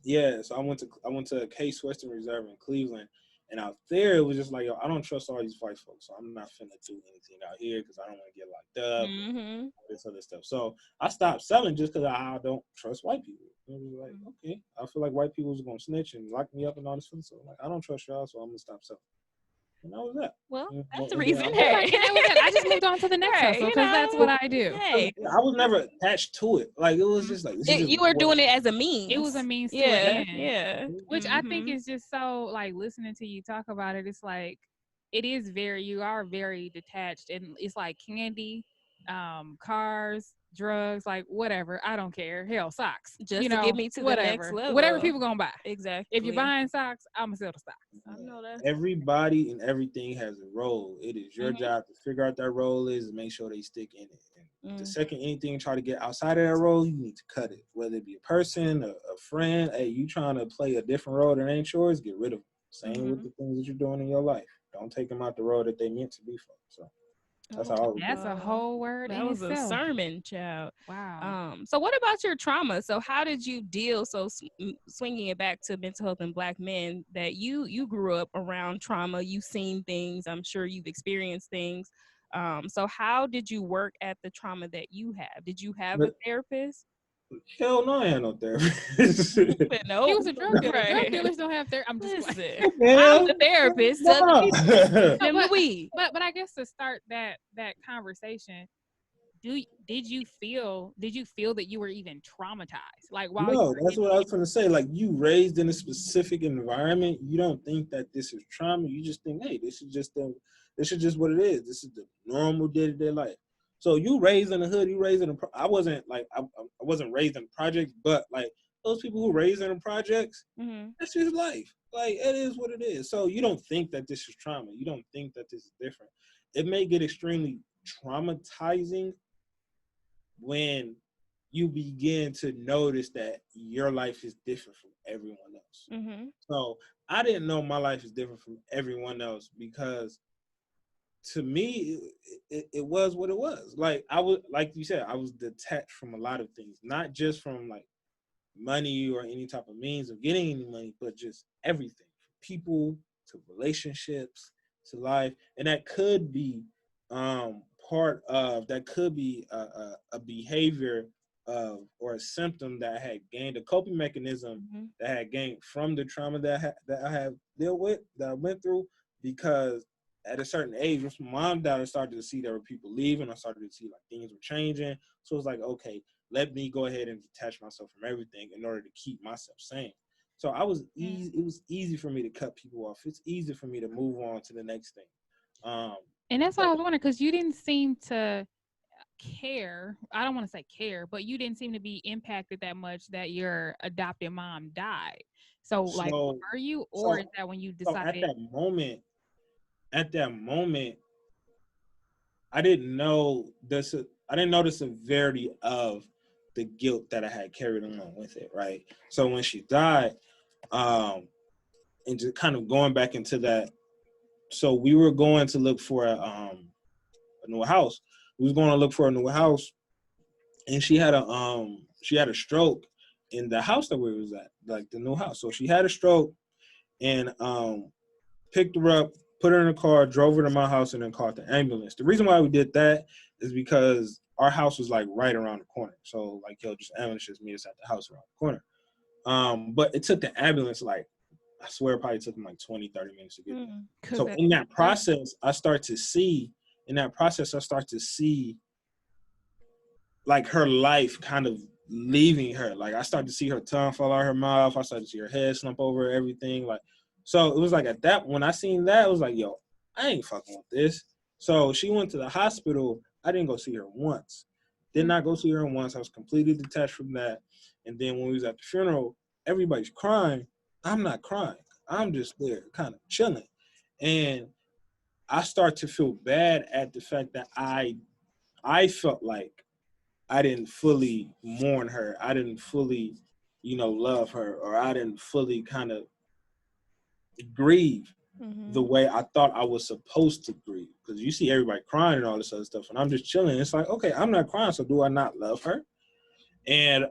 Yeah, so I went to Case Western Reserve in Cleveland. And out there, it was just like, yo, I don't trust all these white folks, so I'm not finna do anything out here because I don't want to get locked up, and this other stuff. So I stopped selling just because I don't trust white people. And it was like, okay, I feel like white people are going to snitch and lock me up and all this stuff. So like, I don't trust y'all, so I'm going to stop selling. And that was that. Well, that's the reason. Hey. I just moved on to the next hustle because that's what I do. Hey. I was never attached to it. Like, it was just like... you were doing it as a means. It was a means to an end. Yeah. Which I think is just so, like, listening to you talk about it, it's like, you are very detached. And it's like candy, cars, drugs, like whatever. I don't care. Hell, socks. Just to get me to the next level. Whatever people gonna buy. Exactly. If you're buying socks, I'm gonna sell the socks. I know that. Everybody and everything has a role. It is your job to figure out that role is and make sure they stick in it. And the second anything try to get outside of that role, you need to cut it. Whether it be a person, a friend, hey, you trying to play a different role that ain't yours, get rid of them. Same with the things that you're doing in your life. Don't take them out the road that they meant to be for. So that's how. That's a whole word. That was a sermon, child. Wow. So what about your trauma? So how did you deal? So swinging it back to mental health and Black men, that you grew up around trauma. You've seen things. I'm sure you've experienced things. So how did you work at the trauma that you have? Did you have a therapist? Hell no, I had no therapist. No, he was a drug dealer. Drug dealers don't have therapist. I'm just listen. I'm the therapist. But I guess to start that conversation, did you feel that you were even traumatized? Like while no, that's what I was trying to say. Like you raised in a specific environment, you don't think that this is trauma. You just think, hey, this is just what it is. This is the normal day-to-day life. So you raised in the hood, I wasn't raised in projects, but like those people who raised in the projects, that's just life. Like it is what it is. So you don't think that this is trauma. You don't think that this is different. it may get extremely traumatizing when you begin to notice that your life is different from everyone else. Mm-hmm. So I didn't know my life is different from everyone else because to me, it was what it was. Like I was, like you said, I was detached from a lot of things, not just from like money or any type of means of getting any money, but just everything, from people to relationships to life, and that could be part of that could be a behavior of or a symptom that I had gained, a coping mechanism Mm-hmm. that I had gained from the trauma that I have dealt with, that I went through, because at a certain age, once my mom died, I started to see there were people leaving. I started to see like things were changing. So it's like, okay, let me go ahead and detach myself from everything in order to keep myself sane. So I was easy. It was easy for me to cut people off. It's easy for me to move on to the next thing. And that's why But I was wondering, because you didn't seem to care. I don't want to say care, but you didn't seem to be impacted that much that your adopted mom died. So, like, so are you, or is so that when you so decided? at that moment, I didn't know this. I didn't know the severity of the guilt that I had carried along with it. Right. So when she died, and just kind of going back into that. So we were going to look for a new house. We was going to look for a new house, and she had a stroke in the house that we was at, like the new house. So she had a stroke, and picked her up, put her in a car, drove her to my house, and then called the ambulance. The reason why we did that is because our house was like right around the corner. So like, yo, just ambulance just meet us at the house around the corner. But it took the ambulance like, I swear it probably took them like 20, 30 minutes to get there. Because So in that process, I start to see like her life kind of leaving her. Like I started to see her tongue fall out of her mouth. I started to see her head slump over, everything. Like, so it was like at that, when I seen that, it was like, yo, I ain't fucking with this. So she went to the hospital. I didn't go see her once. Did not go see her once. I was completely detached from that. And then when we was at the funeral, everybody's crying. I'm not crying. I'm just there kind of chilling. And I start to feel bad at the fact that I felt like I didn't fully mourn her. I didn't fully, love her, or I didn't fully kind of grieve the Mm-hmm. way I thought I was supposed to grieve. Because you see everybody crying and all this other stuff, and I'm just chilling. It's like, okay, I'm not crying, so do I not love her? And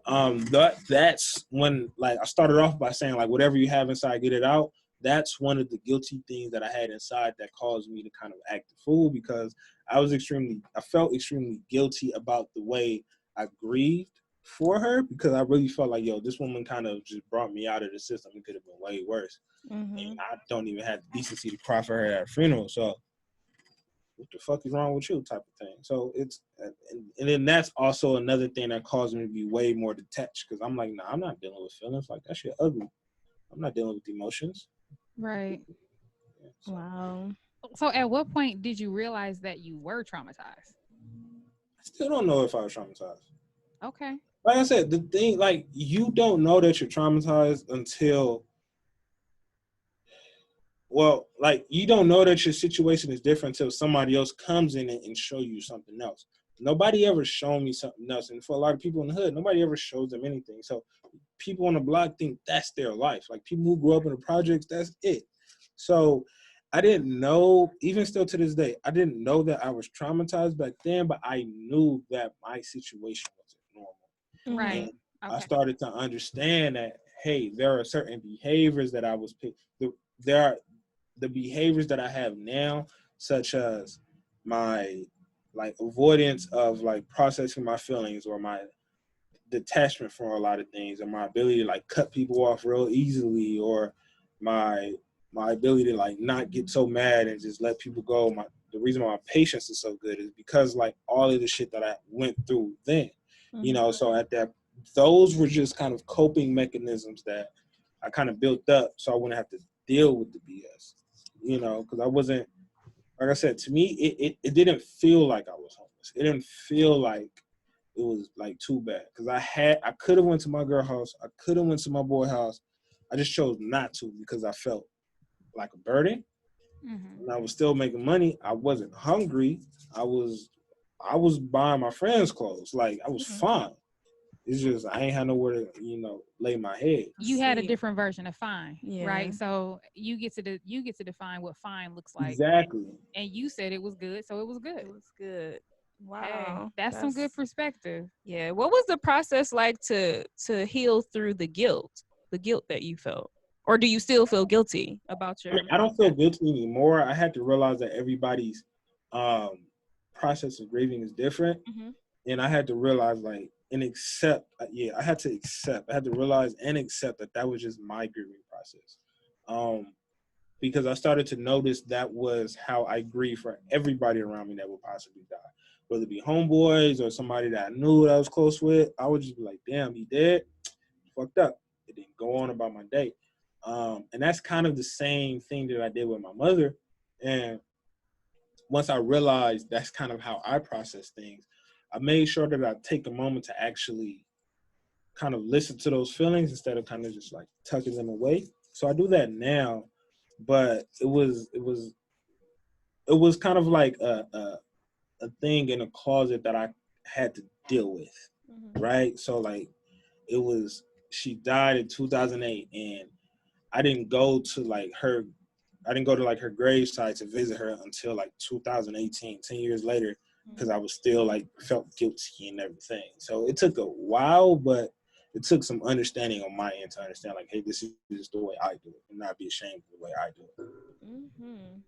that's when, like, I started off by saying, like, whatever you have inside, get it out. That's one of the guilty things that I had inside that caused me to kind of act a fool, because I felt extremely guilty about the way I grieved for her, because I really felt like, yo, this woman kind of just brought me out of the system. It could have been way worse. Mm-hmm. And I don't even have the decency to cry for her at a funeral. So what the fuck is wrong with you, type of thing. So it's, and then that's also another thing that caused me to be way more detached, because I'm like, nah, I'm not dealing with feelings. Like, that shit ugly. I'm not dealing with emotions. right. Yeah, so Wow. So, at what point did you realize that you were traumatized? I still don't know if I was traumatized. Okay. Like I said, the thing, like, you don't know that you're traumatized until, well, like, you don't know that your situation is different until somebody else comes in and show you something else. Nobody ever shown me something else. And for a lot of people in the hood, nobody ever shows them anything. So people on the block think that's their life. Like, people who grew up in the projects, that's it. So I didn't know, even still to this day, I didn't know that I was traumatized back then, but I knew that my situation wasn't normal. Mm-hmm. Right. And I Okay. started to understand that, hey, there are certain behaviors that I was there are the behaviors that I have now, such as my, like, avoidance of, like, processing my feelings, or my detachment from a lot of things, or my ability to, like, cut people off real easily, or my ability to, like, not get so mad and just let people go. The reason why my patience is so good is because, like, all of the shit that I went through then, Mm-hmm. so those were just kind of coping mechanisms that I kind of built up so I wouldn't have to deal with the BS, because I wasn't, like I said, to me, it didn't feel like I was homeless. It didn't feel like it was, like, too bad, because I could have went to my girl house. I could have went to my boy house. I just chose not to because I felt like a burden. Mm-hmm. and I was still making money. I wasn't hungry. I was buying my friends clothes. Like I was fine. It's just I ain't had nowhere to, lay my head. You had a different version of fine, Yeah. right? So you get to define what fine looks like. Exactly. And you said it was good, so it was good. It was good. Wow. Hey, that's some good perspective. Yeah. What was the process like to heal through the guilt that you felt? Or do you still feel guilty about your I don't feel guilty anymore. I had to realize that everybody's process of grieving is different. And I had to realize and accept, I had to realize and accept that was just my grieving process. Because I started to notice that was how I grieve for everybody around me that would possibly die. Whether it be homeboys or somebody that I knew that I was close with, I would just be like, damn, he dead? Fucked up. It didn't go on about my day. And that's kind of the same thing that I did with my mother. And once I realized that's kind of how I process things, I made sure that I take a moment to actually kind of listen to those feelings instead of kind of just like tucking them away. So I do that now, but it was kind of like a thing in a closet that I had to deal with, right? So like she died in 2008, and I didn't go to her gravesite to visit her until like 2018, 10 years later, because I was still felt guilty and everything. So it took a while, but it took some understanding on my end to understand hey, this is the way I do it, and not be ashamed of the way I do it.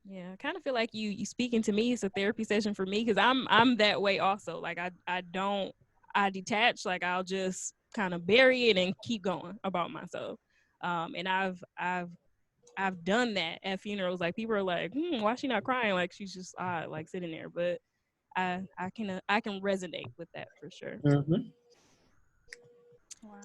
Yeah, I kind of feel like you speaking to me. It's a therapy session for me because I'm that way also. I detach. I'll just kind of bury it and keep going about myself. And I've done that at funerals. People are like, why is she not crying? She's just sitting there. But I can resonate with that for sure. Wow.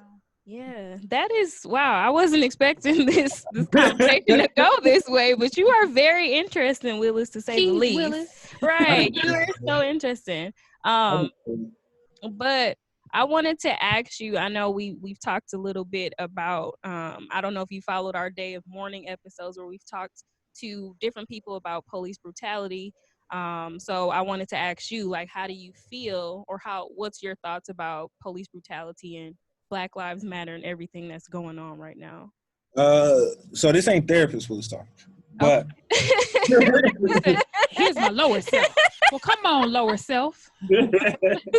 Yeah, that is wow. I wasn't expecting this conversation to go this way, but you are very interesting, Willis, to say the least. Willis. Right, you are so interesting. But I wanted to ask you. I know we've talked a little bit about. I don't know if you followed our Day of Mourning episodes where we've talked to different people about police brutality. So I wanted to ask you, how do you feel, or what's your thoughts about police brutality and Black Lives Matter and everything that's going on right now? So this ain't therapist Willis talking, but here's my lower self. Well, come on, lower self. He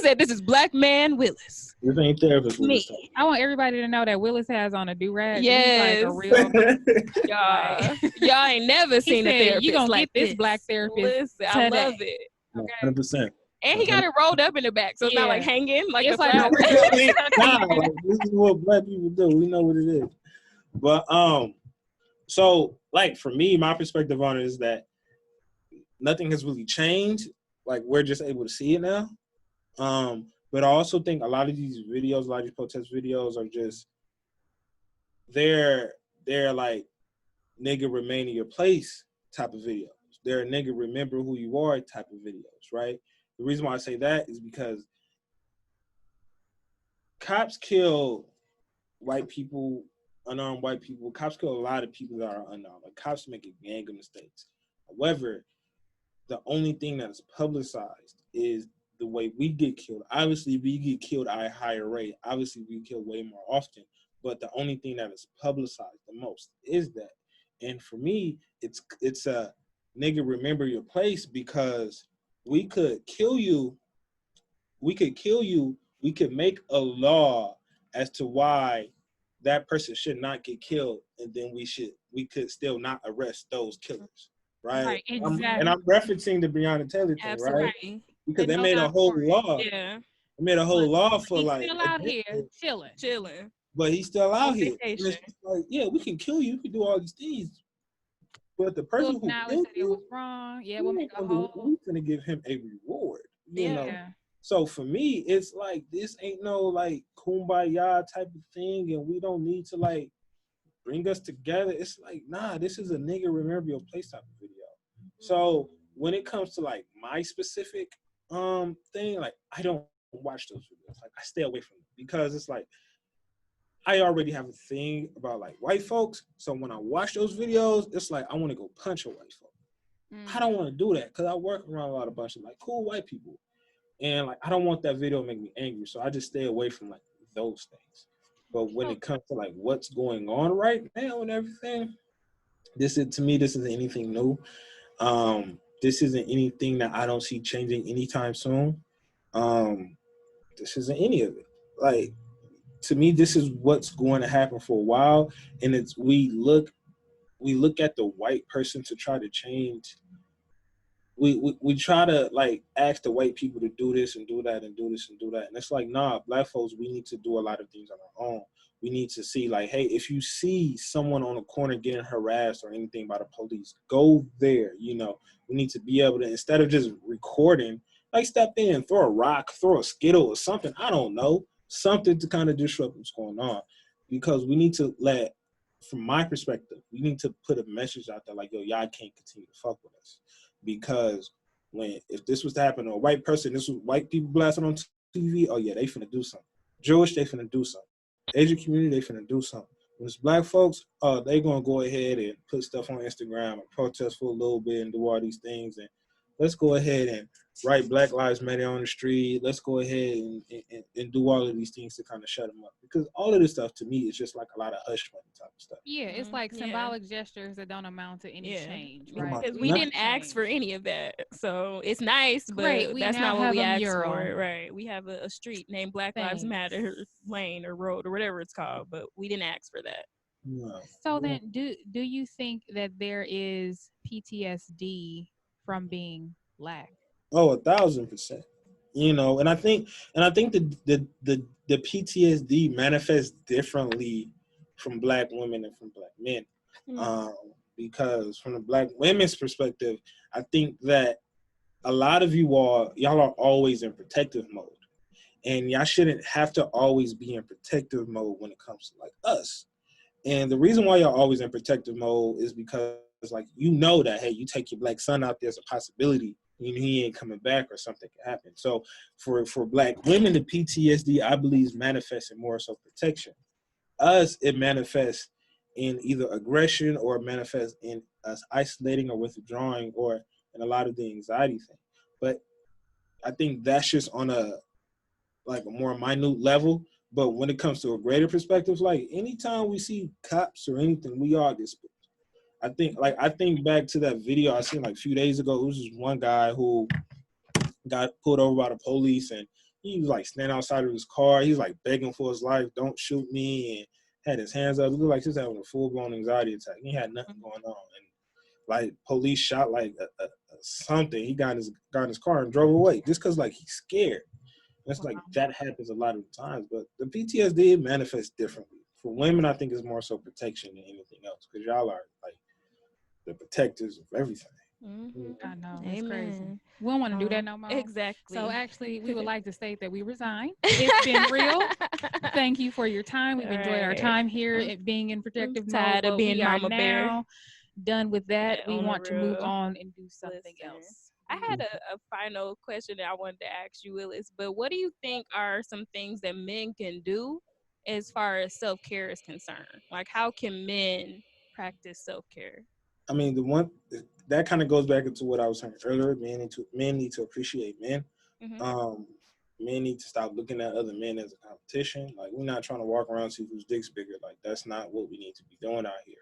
said, "This is Black man Willis." This ain't therapist Willis talking. I want everybody to know that Willis has on a do-rag. Yes, he's a real y'all ain't never seen a therapist. You gonna get this this Black therapist. Listen, I love it. Okay. 100%. And he got it rolled up in the back, so it's not hanging it's the flower. This is what Black people do. We know what it is. But so for me, my perspective on it is that nothing has really changed. We're just able to see it now. But I also think a lot of these videos, a lot of these protest videos are just they're nigga remain in your place type of videos. They're nigga remember who you are type of videos, right? The reason why I say that is because cops kill white people, unarmed white people. Cops kill a lot of people that are unarmed. Cops make a gang of mistakes. However, the only thing that's publicized is the way we get killed. Obviously, we get killed at a higher rate. Obviously, we get killed way more often. But the only thing that is publicized the most is that. And for me, it's a nigga remember your place, because we could kill you. We could make a law as to why that person should not get killed, and then we could still not arrest those killers, right? Exactly. And I'm referencing the Breonna Taylor thing, right? Because they made a whole law. Yeah. They made a whole law for he's still out here chilling. But he's still out here. Yeah, we can kill you. We can do all these things. But the person who killed you, it was wrong. Yeah, we're going to give him a reward. You know. So for me, it's this ain't no kumbaya type of thing, and we don't need to bring us together. It's nah, this is a nigga remember your place type of video. So when it comes to my specific thing, I don't watch those videos. I stay away from them, because it's I already have a thing about white folks. So when I watch those videos, it's I want to go punch a white folk. I don't want to do that because I work around a lot of bunch of like cool white people, and like I don't want that video to make me angry, so I just stay away from like those things. But when So it comes to like what's going on right now and everything, this is to me this isn't anything new. This isn't anything that I don't see changing anytime soon. Um, this isn't any of it. Like to me, this is what's going to happen for a while, and it's we look at the white person to try to change. We try to like ask the white people to do this and do that and do this and do that, and it's like nah, black folks, we need to do a lot of things on our own. We need to see like, hey, if you see someone on the corner getting harassed or anything by the police, go there. You know, we need to be able to, instead of just recording, like step in, throw a rock, throw a skittle or something. I don't know, something to kind of disrupt what's going on, because we need to let, from my perspective, we need to put a message out there like, yo, y'all can't continue to fuck with us. Because when if this was to happen to a white person, this was white people blasting on TV, oh yeah, they finna do something. Jewish, they finna do something. Asian community, they finna do something. When it's black folks, they gonna go ahead and put stuff on Instagram and protest for a little bit and do all these things. And let's go ahead and write Black Lives Matter on the street. Let's go ahead and do all of these things to kind of shut them up. Because all of this stuff to me is just like a lot of hush money type of stuff. yeah, it's like Yeah. symbolic gestures that don't amount to any Yeah. change, right? About Because We we nothing. want didn't ask for change. any of that. So it's nice, Great. but We that's now not what have we a asked mural. for. Right. We have a street named Black Lives Thanks. Matter lane or road or whatever it's called, but we didn't ask for that. No. So then, do you think that there is PTSD from being black? Oh, 1,000%. You know, and I think the PTSD manifests differently from black women and from black men. Mm. Um, because from the black women's perspective, I think that a lot of y'all are always in protective mode. And y'all shouldn't have to always be in protective mode when it comes to like us. And the reason why y'all always in protective mode is because like that, hey, you take your black son out, there's a possibility he ain't coming back or something could happen. So for black women, the PTSD I believe manifests in more so protection. Us, it manifests in either aggression or it manifests in us isolating or withdrawing or in a lot of the anxiety thing. But I think that's just on a like a more minute level. But when it comes to a greater perspective, like anytime we see cops or anything, we all get spooked. I think back to that video I seen like a few days ago. It was just one guy who got pulled over by the police and he was like standing outside of his car. He's like begging for his life, don't shoot me, and had his hands up. It looked like he was having a full blown anxiety attack. He had nothing going on. And like police shot like a something. He got in his car and drove away just because like he's scared. That's like Wow. that happens a lot of times, but the PTSD manifests differently. For women, I think it's more so protection than anything else because y'all are like the protectors of everything. Mm-hmm. I know it's crazy. Amen. We don't want to do that no more. So Exactly. actually, we would like to state that we resign. It's been real. Thank you for your time. We've enjoyed our Right. time here I'm, at being in I'm protective mode, tired of but being we are Mama Bear. now done with that. We On the want to move real. on and do something Listen, else. I had a final question that I wanted to ask you, Willis. But what do you think are some things that men can do as far as self care is concerned? Like, how can men practice self care? I mean, the one that kind of goes back into what I was saying earlier. Men need to appreciate men. Mm-hmm. Um, Men need to stop looking at other men as a competition. Like we're not trying to walk around and see whose dick's bigger. Like that's not what we need to be doing out here.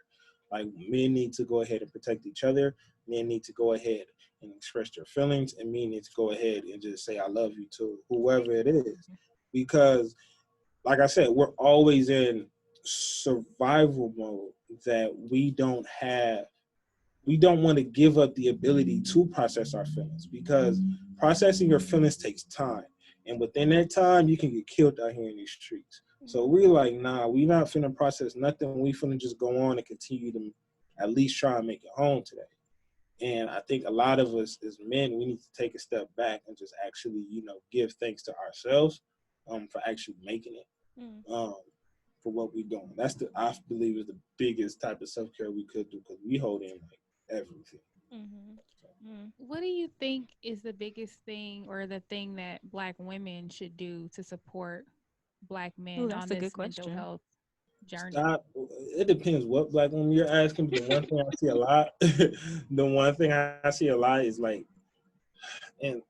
Like men need to go ahead and protect each other. Men need to go ahead and express their feelings, and men need to go ahead and just say I love you to whoever it is, because like I said, we're always in survival mode that we don't want to give up the ability to process our feelings because processing your feelings takes time. And within that time, you can get killed out here in these streets. So we're like, nah, we not finna process nothing. We finna just go on and continue to at least try and make it home today. And I think a lot of us as men, we need to take a step back and just actually, give thanks to ourselves for actually making it. Mm-hmm. For what we're doing. I believe is the biggest type of self care we could do because we hold in like everything. Mm-hmm. What do you think is the biggest thing or the thing that Black women should do to support Black Oh, men on that's a good this mental question. health? journey? Stop. It depends what black woman you're asking, but the one thing I see a lot, the one thing I see a lot is like, and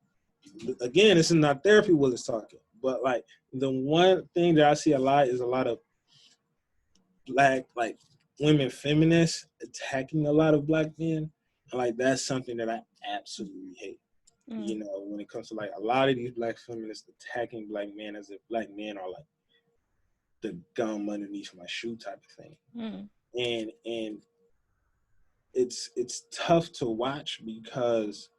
again, this is not therapy. Willis talking, but like the one thing that I see a lot is a lot of black like women feminists attacking a lot of black men. And like that's something that I absolutely hate. You know, when it comes to like a lot of these black feminists attacking black men as if black men are like the gum underneath my shoe type of thing. And it's tough to watch because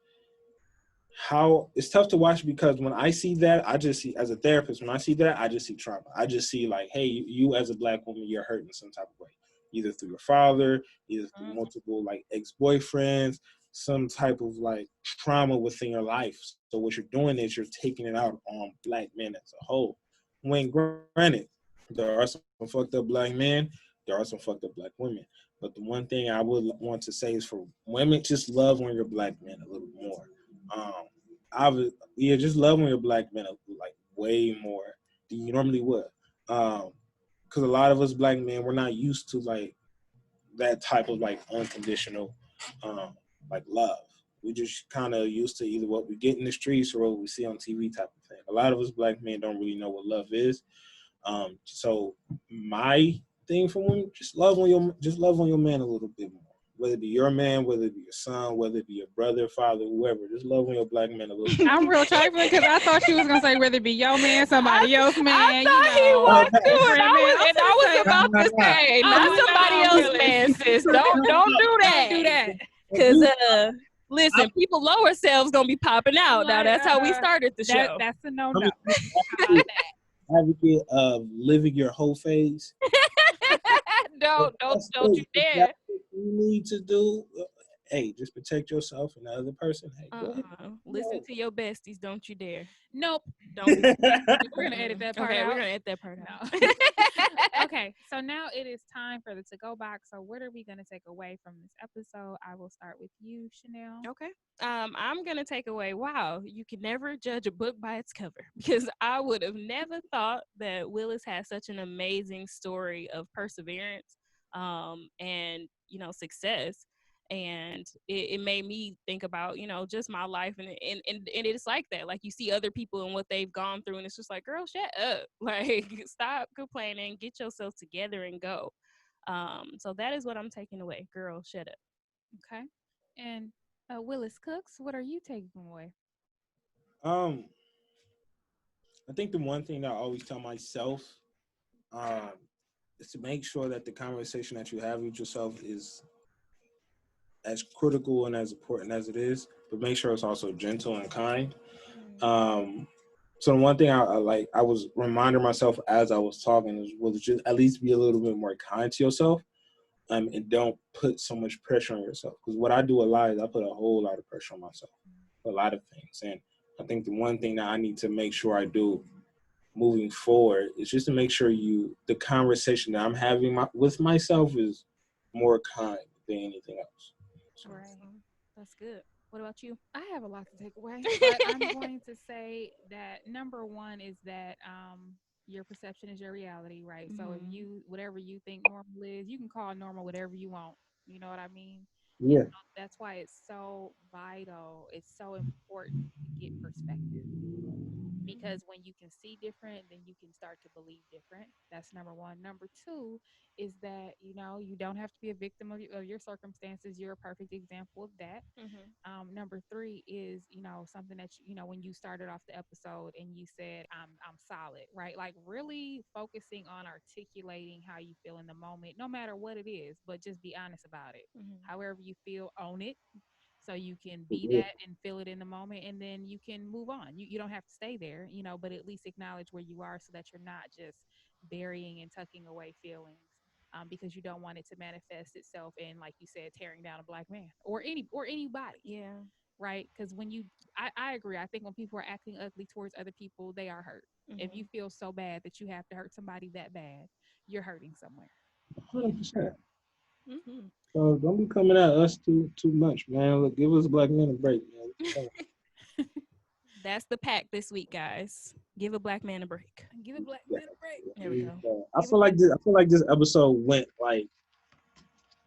when I see that, I just see as a therapist, when I see that, I just see trauma. I just see like, hey, you as a black woman, you're hurt in some type of way, either through your father, either through multiple like ex-boyfriends, some type of like trauma within your life. So what you're doing is you're taking it out on black men as a whole. When granted, there are some fucked up black men, there are some fucked up black women. But the one thing I would want to say is for women, just love on your black men a little more. Just love on your black men like way more than you normally would. Because a lot of us black men, we're not used to like that type of like unconditional like love. We just kind of used to either what we get in the streets or what we see on TV type of thing. A lot of us black men don't really know what love is. So my thing for women, just love on your man a little bit more. Whether it be your man, whether it be your son, whether it be your brother, father, whoever, just love on your black man a little bit. I'm real trifling because I thought she was gonna say whether it be your man, somebody else man. I thought he was too, and I was about to say, not Oh, somebody no, else, Willis. man, sis. Don't do that. Don't do that. Because listen, people lower selves gonna be popping out. Now Like, that's how we started the show. That's a no. I'm How an about advocate of living your whole phase. don't you dare. That's what you need to do. Hey, just protect yourself and the other person. Hey, go ahead. Listen to your besties. Don't you dare. Nope. Don't. We're gonna edit that part out. Okay, we're gonna edit that part out. No. Okay, so now it is time for the to-go box. So what are we gonna take away from this episode? I will start with you, Chanel. Okay. I'm gonna take away. Wow, you can never judge a book by its cover, because I would have never thought that Willis has such an amazing story of perseverance, and success. And it made me think about just my life, and it's like that. Like, you see other people and what they've gone through, and it's just like, girl, shut up. Like, stop complaining, get yourself together and go. So that is what I'm taking away. Girl, shut up. Okay. And Willis Cooks, what are you taking away? I think the one thing that I always tell myself is to make sure that the conversation that you have with yourself is as critical and as important as it is, but make sure it's also gentle and kind. So the one thing I was reminding myself as I was talking was just at least be a little bit more kind to yourself, and don't put so much pressure on yourself. Because what I do a lot is I put a whole lot of pressure on myself, a lot of things. And I think the one thing that I need to make sure I do moving forward is just to make sure the conversation that I'm having with myself is more kind than anything else. So. Right. That's good. What about you? I have a lot to take away, but I'm going to say that number one is that your perception is your reality, right? So if whatever you think normal is, you can call normal whatever you want. You know what I mean? Yeah. That's why it's so vital. It's so important to get perspective. Because when you can see different, then you can start to believe different. That's number one. Number two is that you don't have to be a victim of your circumstances. You're a perfect example of that. Number three is something that when you started off the episode and you said I'm solid, right? Like really focusing on articulating how you feel in the moment, no matter what it is, but just be honest about it. However you feel, own it. So you can be that and feel it in the moment, and then you can move on. You don't have to stay there, but at least acknowledge where you are so that you're not just burying and tucking away feelings, because you don't want it to manifest itself in, like you said, tearing down a black man or anybody. Yeah. Right. Because I agree. I think when people are acting ugly towards other people, they are hurt. If you feel so bad that you have to hurt somebody that bad, you're hurting somewhere. 100%. So don't be coming at us too much, man. Look, give us black men a break, man. That's the pack this week, guys. Give a black man a break. Give a black man a break. There we go. I feel like this episode went like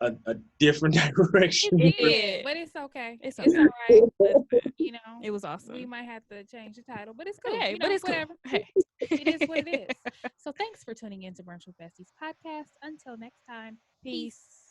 a different direction. It Yeah, did. but it's okay. It's It's okay. all right. Listen, You know, it was awesome. we might have to change the title, but it's But cool. hey, You but know, it's whatever. cool. Hey. It is what it is. So thanks for tuning in to Brunch with Besties podcast. Until next time, peace. Peace.